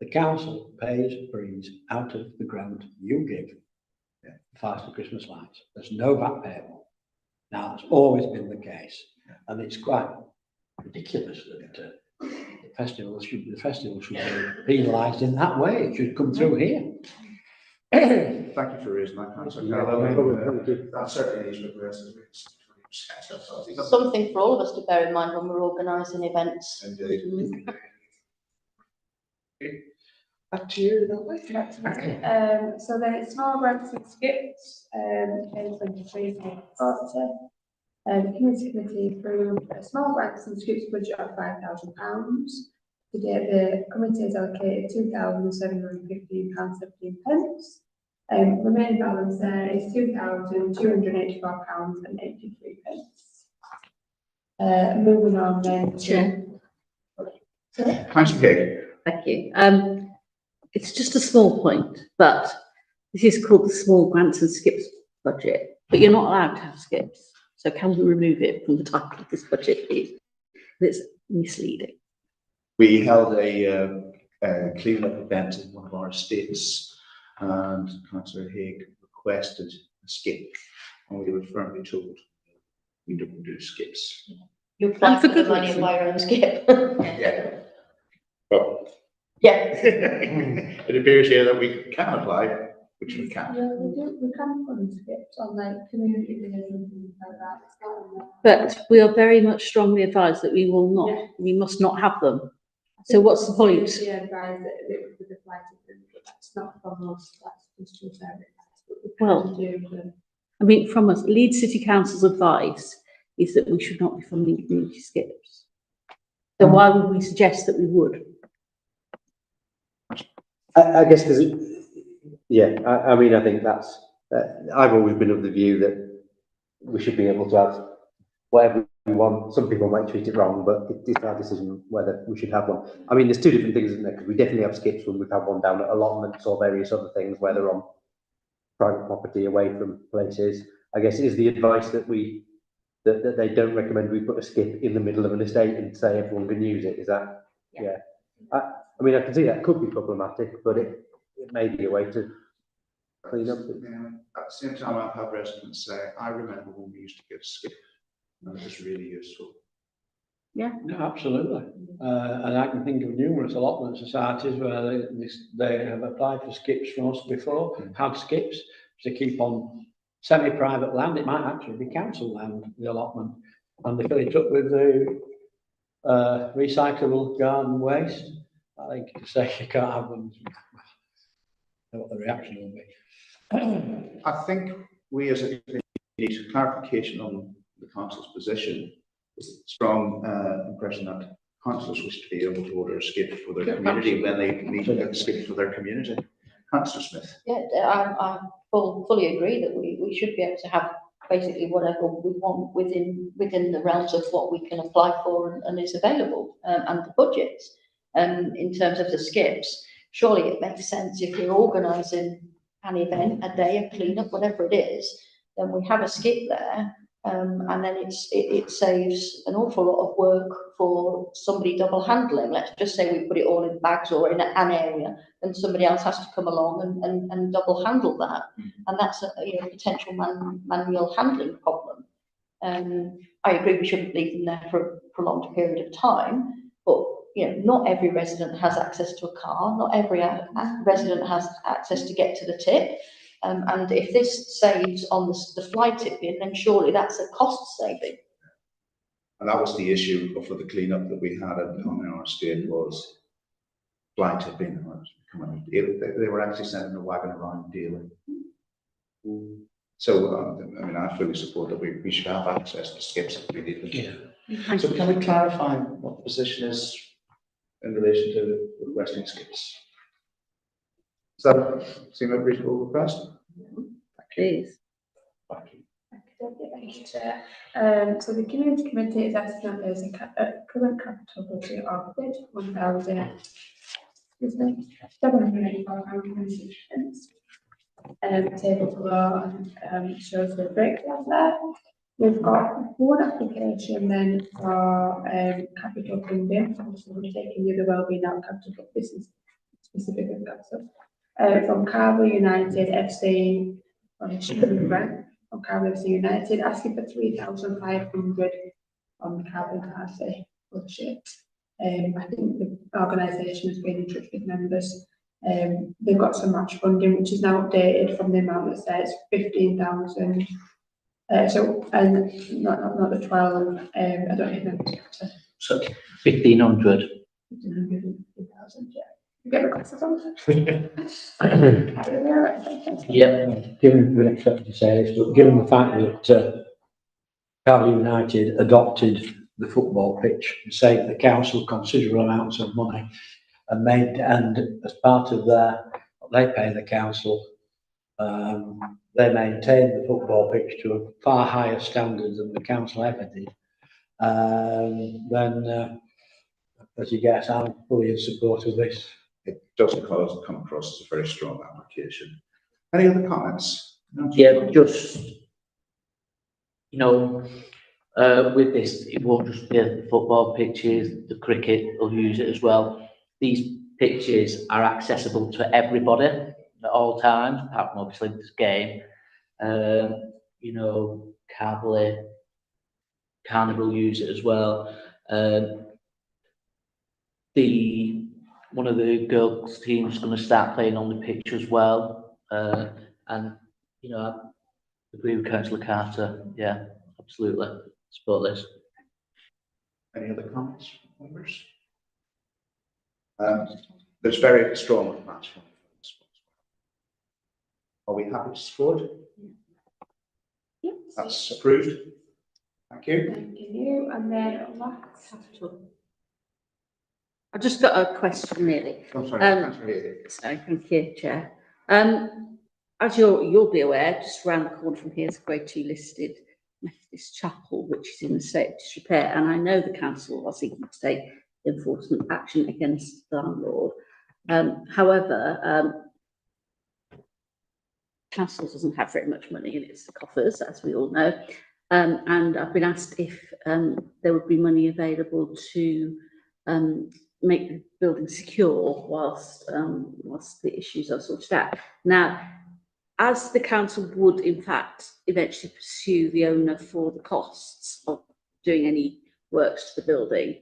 The council pays Breeze out of the grant you give Farsley Christmas lights. There's no VAT payable. Now, that's always been the case, and it's quite ridiculous that the festival should be penalised in that way. It should come through here. Thank you for raising that, Councillor Callum. That certainly is regressive. Something for all of us to bear in mind when we're organising events. Indeed. Back to you, So then it's small grants and skips, in 23 40. The community committee approved a small grants and skips budget of £5,000. To date, the committee has allocated £2,715.17. Remaining balance there is £2,284.83. Moving on then Chair. Councillor Haig. Thank you. It's just a small point, but this is called the small grants and skips budget, but you're not allowed to have skips. So can we remove it from the title of this budget, please? It's misleading. We held a clean-up event in one of our estates, and Councillor Haig requested a skip, and we were firmly told we don't do skips. You apply for the money and buy your own skip. Yeah. Well, Yeah. it appears here that we can apply, which we can. Yeah, we can fund skips on like community dinners and things like that. It's not on there. But we are very much strongly advised that we will not, we must not have them. So what's the point? Yeah, advised that it would apply to them, but that's not from us, that's just to a service. Well, I mean, from us, Leeds City Council's advice is that we should not be funding community skips. So why would we suggest that we would? I guess there's, I mean, I think that's, I've always been of the view that we should be able to have whatever we want. Some people might treat it wrong, but it's our decision whether we should have one. I mean, there's two different things, isn't there? Because we definitely have skips when we've had one down at allotments or various other things, whether on private property away from places. I guess is the advice that that they don't recommend we put a skip in the middle of an estate and say everyone can use it. Is that? Yeah. I mean, I can see that could be problematic, but it may be a way to clean up. Yeah. At the same time, I've had residents say, I remember when we used to get a skip, and it was really useful. Yeah, no, absolutely. And I can think of numerous allotment societies where they have applied for skips from us before, had skips to keep on semi-private land. It might actually be council land, the allotment, and they fill it up with the recyclable garden waste. I think to say you can't have them, I don't know what the reaction will be. I think we as a committee need clarification on the council's position. Strong impression that councillors wish to be able to order a skip for their community when they need to get a skip for their community. Councillor Smith. Yeah, I fully agree that we should be able to have basically whatever we want within the realms of what we can apply for and is available, and the budgets. In terms of the skips, surely it makes sense if you're organising an event, a day, a clean-up, whatever it is, then we have a skip there. And then it saves an awful lot of work for somebody double handling. Let's just say we put it all in bags or in an area, and somebody else has to come along and double handle that, and that's a potential manual handling problem. I agree we shouldn't leave them there for a prolonged period of time, but not every resident has access to a car. Not every resident has access to get to the tip. And if this saves on the fly tipping, then surely that's a cost saving. And that was the issue for the clean-up that we had on our estate was fly tipping. They were actually sending a wagon around daily. So, I mean, I fully support that we should have access to skips if we need them. Yeah. So can we clarify what the position is in relation to requesting skips? Does that seem a reasonable request? Please. Thank you. Thank you, Chair. So the community committee is asking that there's a current capital budget of £1,784.26. Table below shows the breakdown there. We've got one application then for capital funding, so I'm just going to take in the wellbeing out capital, this is specific of capital. From Carver United FC, from Carver FC United, asking for 3,500 on carbon party budget. I think the organisation has been in touch with members. They've got some match funding, which is now updated from the amount that says 15,000. So, and not the 12, I don't even know. So 1,500. 1,500, yeah. You get the glasses on? Yeah. Given, we expected to say this, but given the fact that Carver United adopted the football pitch, saved the council considerable amounts of money, and as part of they pay the council, they maintain the football pitch to a far higher standard than the council ever did. Then, as you guess, I'm fully in support of this. It does come across as a very strong application. Any other comments? No? Yeah, just, you know, with this, it won't just be the football pitches, the cricket will use it as well. These pitches are accessible to everybody at all times, apart from obviously this game. You know, Carnival use it as well. One of the girls' teams is going to start playing on the pitch as well. And, you know, I agree with Councillor Carter. Yeah, absolutely. Support this. Any other comments, members? There's very strong match. Are we happy to support? Yes. That's approved. Thank you. Thank you. And then last capital. I've just got a question really. I'm sorry, Councillor Healy. So thank you, Chair. As you'll be aware, just around the corner from here is a Grade 2 listed Methodist chapel, which is in a state of disrepair, and I know the council are seeking to take enforcement action against the landlord. However, council doesn't have very much money in its coffers, as we all know, and I've been asked if there would be money available to make the building secure whilst the issues are sorted out. Now, as the council would in fact eventually pursue the owner for the costs of doing any works to the building,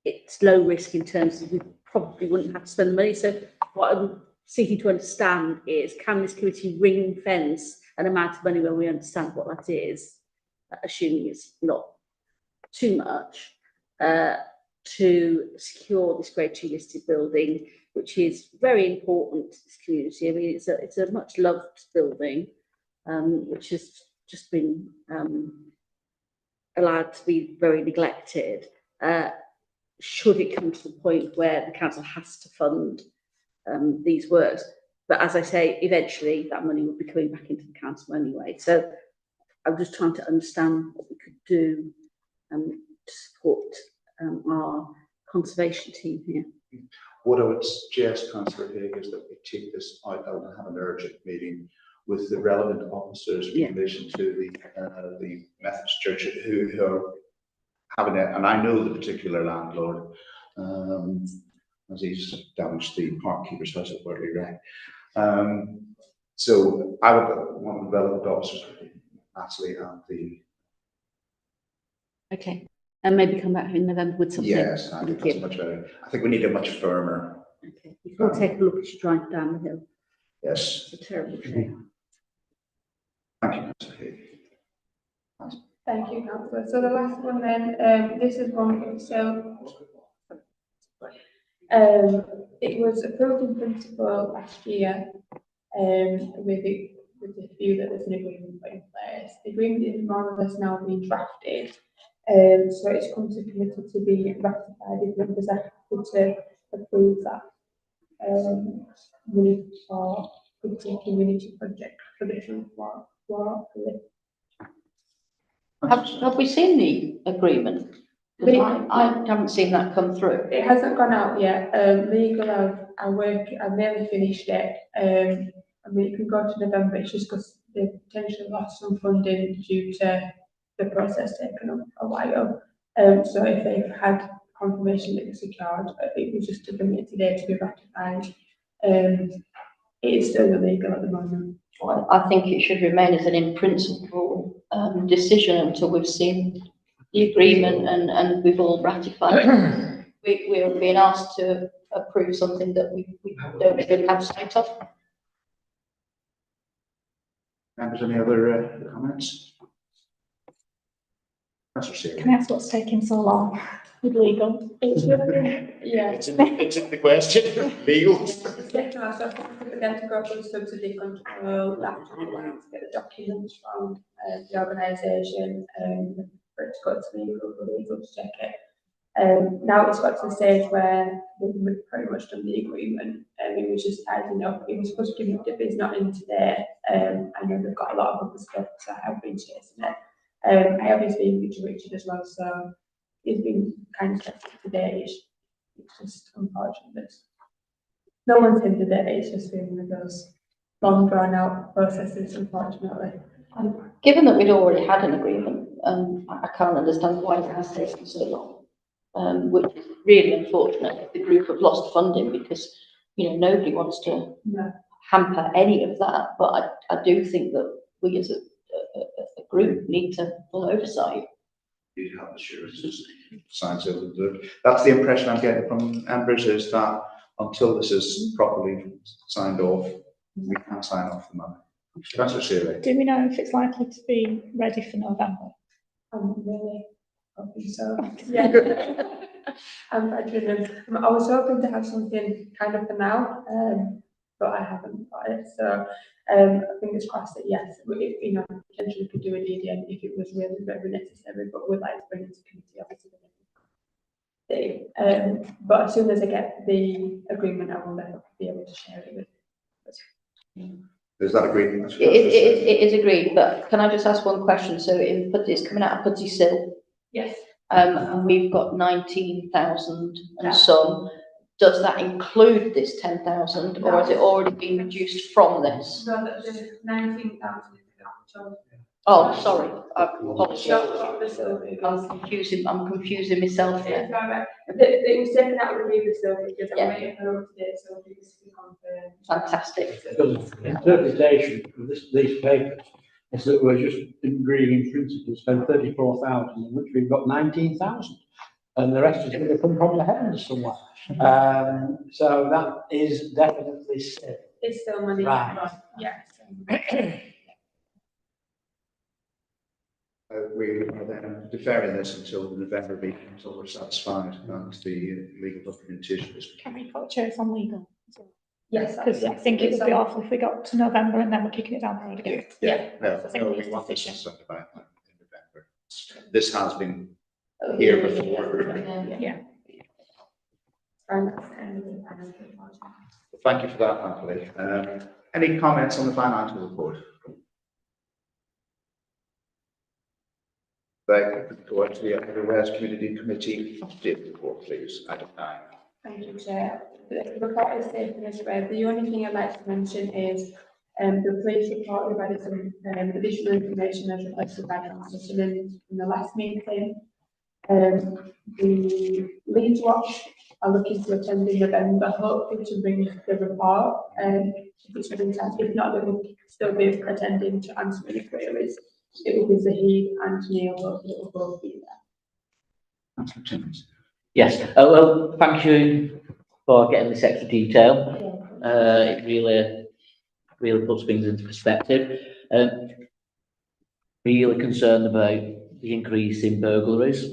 it's low risk in terms of we probably wouldn't have to spend the money. So what I'm seeking to understand is, can this committee ring fence an amount of money when we understand what that is, assuming it's not too much, to secure this Grade 2 listed building, which is very important to this community. I mean, it's a much loved building, which has just been allowed to be very neglected. Should it come to the point where the council has to fund these works, but as I say, eventually that money will be coming back into the council anyway. So I'm just trying to understand what we could do to support our conservation team here. What I would suggest, Councillor Haig, is that we take this out and have an urgent meeting with the relevant officers in relation to the Methodist Church who are having it, and I know the particular landlord, as he's damaged the parkkeeper's house at Wortley Rec. So I would want the relevant officers, Natalie and the. Okay, and maybe come back in November with something. Yes, I think that's much better. I think we need a much firmer. Okay, before take a look as you drive down the hill. Yes. It's a terrible shame. Thank you, Councillor Haig. Thank you, Councillor. So the last one then, this is one, so it was approved in principle last year with the view that there's an agreement put in place. The agreement is more or less now being drafted, so it's come to committee to be ratified if members are happy to approve that money for the community project for the Truth Walk. Have we seen the agreement? Because I haven't seen that come through. It hasn't gone out yet. Legal, I've nearly finished it. I mean, it can go to November. It's just because they potentially lost some funding due to the process taking a while. So if they've had confirmation that it's secured, it was just to bring it today to be ratified. It is still illegal at the moment. Well, I think it should remain as an in principle decision until we've seen the agreement and we've all ratified it. We're being asked to approve something that we don't really have sight of. Members, any other comments? Councillor Seeley. Can I ask what's taking so long with legal? Yeah. It's in the question, legal. Sector also again to go through subsidy control, that took a while to get the documents from the organisation, for it to go to legal to check it. Now it's got to the stage where we've pretty much done the agreement, it was just tidying up. It was supposed to give it, it's not in today, I know they've got a lot of other stuff, so I have been chasing it. I have been speaking to Richard as well, so it's been kind of kept up to date. It's just unfortunate that no one's hindered it, it's just been one of those long drawn out processes, unfortunately. Given that we'd already had an agreement, I can't understand why it has taken so long, which is really unfortunate. The group have lost funding because, you know, nobody wants to hamper any of that, but I do think that we as a group need to full oversight. You have assurances, signs of the. That's the impression I'm getting from Ambridge, is that until this is properly signed off, we can't sign off the money. Councillor Seeley. Do we know if it's likely to be ready for November? I'm really hoping so. Yeah. I was hoping to have something kind of for now, but I haven't got it. So fingers crossed that yes, you know, potentially could do a DDN if it was really very necessary, but we'd like to bring it to committee obviously. But as soon as I get the agreement, I will then be able to share it with. Is that agreed? It is agreed, but can I just ask one question? So it's coming out of Putty Sill. Yes. And we've got 19,000 and some. Does that include this 10,000, or has it already been reduced from this? No, the 19,000 is the actual. Oh, sorry, I apologise. I'm confusing myself It's there. all right. It was taken out of the previous bill because I'm waiting for up-to-date, so it's to be confirmed. Fantastic. Because the interpretation of these papers is that we're just agreeing in principle to spend 34,000, in which we've got 19,000. And the rest is going to come from the heavens somewhere. So that is definitely safe. It's still money. Right. Yes. We are then deferring this until the November meeting, until we're satisfied that the legal documentation is. Can we put chairs on legal? Yes. Because I think it would be awful if we got to November and then we're kicking it down the road again. Yeah. No, I think no, we we want this sufficient. to start about in November. This has been here before. Yeah. Thank you for that, Natalie. Any comments on the financial report? Go on to the Everywhere's Community Committee update report, please. Item 9. Thank you, Chair. The report is safe and is read. The only thing I'd like to mention is the police report. We've added some additional information as requested by Councillor in the last meeting. The Leeds Watch are looking to attend in November, hopefully to bring the report. If it's within time, if not, they will still be attending to answer any queries. It will be Zahid and Neil, hopefully it will both be there. Councillor Timmins. Yes, well, thank you for getting this extra detail. It really puts things into perspective. Really concerned about the increase in burglaries,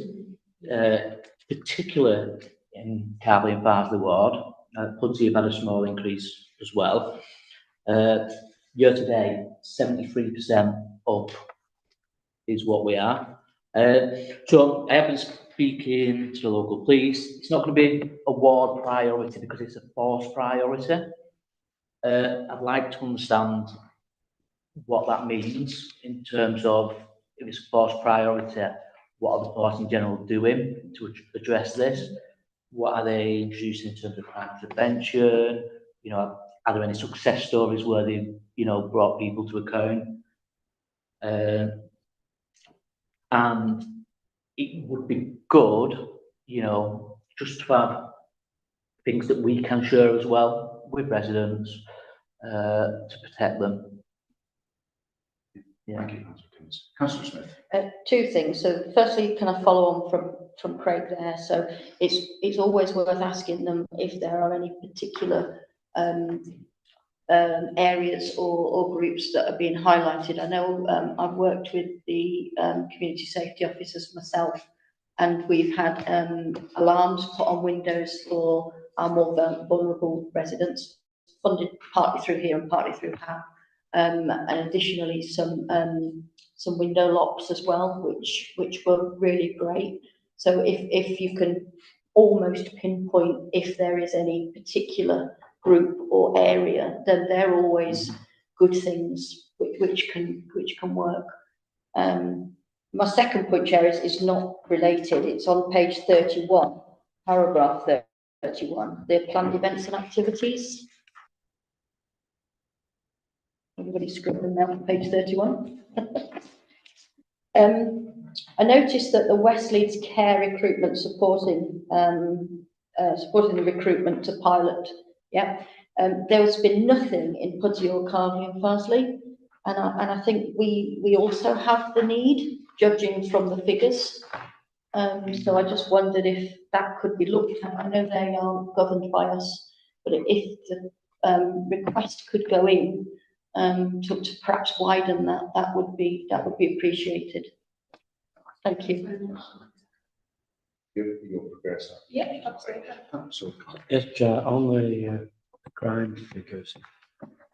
particularly in Carby and Barnsley ward. Pudsey have had a small increase as well. Year to date, 73% up is what we are. So I have been speaking to the local police. It's not going to be a ward priority because it's a force priority. I'd like to understand what that means in terms of if it's a force priority, what are the force in general doing to address this? What are they introducing in terms of crime prevention? You know, are there any success stories where they've, you know, brought people to account? And it would be good, you know, just to have things that we can share as well with residents to protect them. Yeah. Thank you, Councillor Smith. Two things. So firstly, can I follow on from Craig there? So it's always worth asking them if there are any particular areas or groups that are being highlighted. I know I've worked with the community safety officers myself, and we've had alarms put on windows for our more vulnerable residents, funded partly through here and partly through HAP, and additionally some window locks as well, which were really great. So if you can almost pinpoint if there is any particular group or area, then they're always good things which can work. My second point, Chair, is not related. It's on page 31, paragraph 31, the planned events and activities. Everybody scribbling now on page 31. I noticed that the West Leeds Care recruitment supporting the recruitment to pilot. Yeah, there has been nothing in Pudsey or Carvey and Farsley, and I think we also have the need, judging from the figures. So I just wondered if that could be looked at. I know they aren't governed by us, but if the request could go in to perhaps widen that, that would be appreciated. Thank you. You'll progress. Yeah, absolutely. So, Yes, Chair, on the crime figures.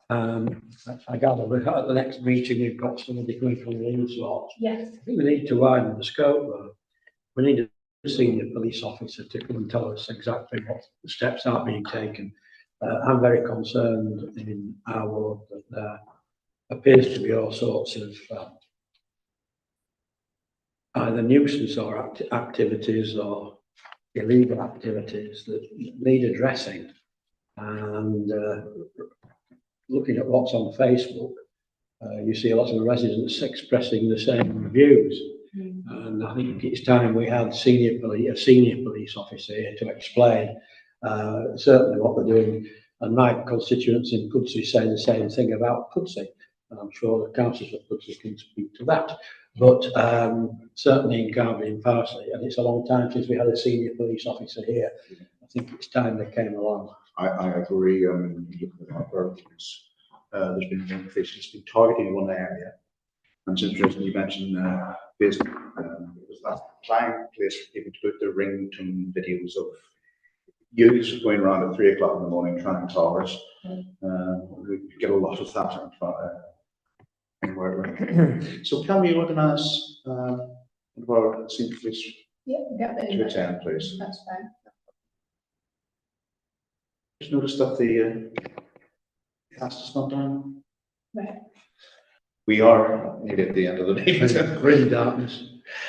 I gather at the next meeting, we've got somebody coming from Leeds lot. Yes. I think we need to widen the scope though. We need a senior police officer to come and tell us exactly what steps are being taken. I'm very concerned in our ward that there appears to be all sorts of either nuisance or activities or illegal activities that need addressing. And looking at what's on Facebook, you see a lot of residents expressing the same views. And I think it's time we had a senior police officer here to explain certainly what they're doing. And my constituents in Pudsey say the same thing about Pudsey. And I'm sure the councillors of Pudsey can speak to that. But certainly in Carvey and Farsley, and it's a long time since we had a senior police officer here. I think it's time they came along. I agree. Looking at our programs, there's been one fish that's been targeting one area. And it's interesting you mentioned Facebook. It was that prime place for people to put their ringtone videos of youths going around at 3 o'clock in the morning trying towers. We get a lot of that So can we organise one of our senior police to attend, please? That's fine. Just noticed that the cast is not down. Right. We are nearly at the end of the meeting. Grim darkness.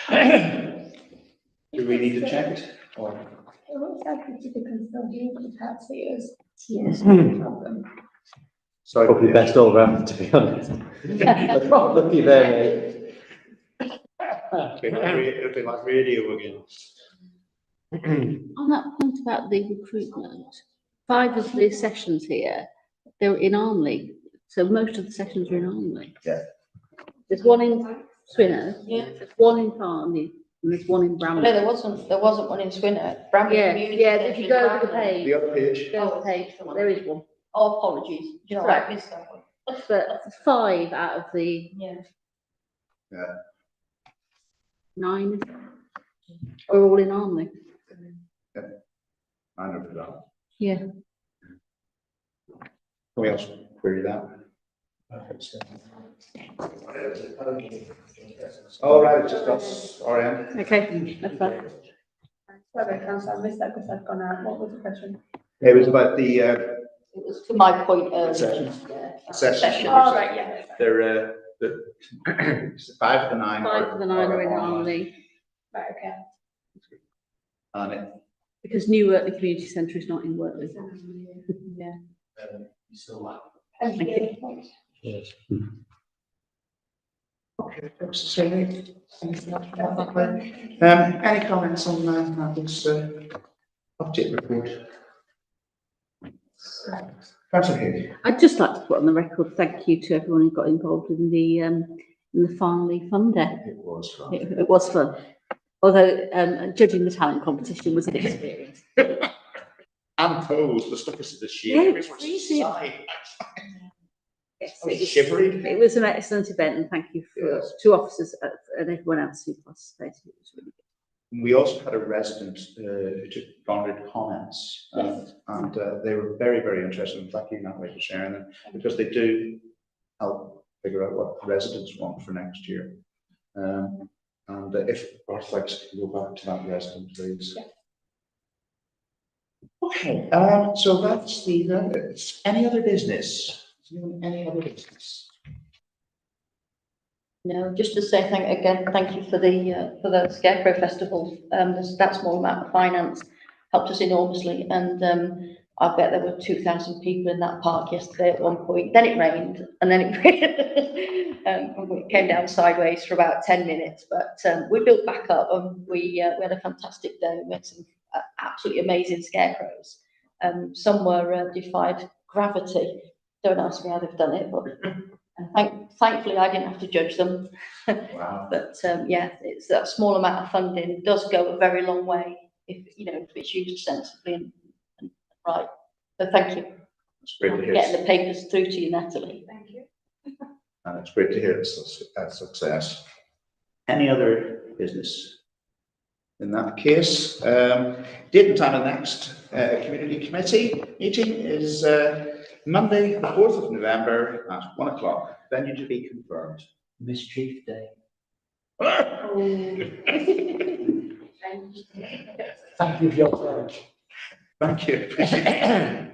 Do we need to check it? Or? It looks like it's because they'll be able to pass it. Yes. Problem. Sorry, Probably best all round, to be honest. That's not lucky there, mate. It'll be like radio again. On that point about the recruitment, 5 of the sessions here, they're in Armley. So most of the sessions are in Armley. Yeah. There's one in Swinner, Yeah. there's one in Farnley, and there's one in Bramley. No, there wasn't one in Swinner. Bramley Community. Yeah, if you go to the Bramley. page, The other page. go to the page, there is one. Oh, apologies. Do you know what I missed that one? But 5 out of the Yeah. 9 are all in Armley. I know that. Yeah. Can we also query that? All right, just us, RM. Okay, that's fine. Sorry, Councillor, I missed that because I've gone out. What was the question? It was about the It was to my point earlier. Sessions. Yeah. Sessions. Oh, right, yeah. They're the 5 of the 9. 5 of the 9 are in Armley, Right, okay. And it, because Newark, the community centre, is not in Wortley. Yeah. You still like. Thank you. Yes. Okay, folks, so anything else from that way? Any comments on this update report? Councillor Haig. I'd just like to put on the record, thank you to everyone who got involved in the Farnley Fun Day. It was fun. It was fun. Although, judging the talent competition was an experience. And cold, the stuff is the Yeah, shivers it's were freezing. Yes, I was shivering. it was an excellent event, and thank you for Yes. to officers and everyone else who participated. It was really good. We also had a resident who took garnered comments, Yes. and they were very, very interested. And thank you, Natalie, for sharing them, because they do help figure out what the residents want for next year. And if Arthlex can go back to that resident, please. Yeah. Okay, so that's the minutes. Any other business? Any other business? No, just to say thank you for the Scarecrow Festival. That small amount of finance helped us enormously, and I bet there were 2,000 people in that park yesterday at one point. Then it rained, and then it we came down sideways for about 10 minutes, but we built back up, and we had a fantastic day. We had some absolutely amazing scarecrows. Some were defied gravity. Don't ask me how they've done it, but thankfully I didn't have to judge them. Wow. But yeah, it's that small amount of funding does go a very long way if it's used sensibly and right. So thank you. It's great to hear. Getting the papers through to you, Natalie. Thank you. And it's great to hear it's a success. Any other business? In that case, date and time of the next community committee meeting is Monday, the 4th of November at 1 o'clock. Venue to be confirmed. Mischief Day. Thank you for your courage. Thank you.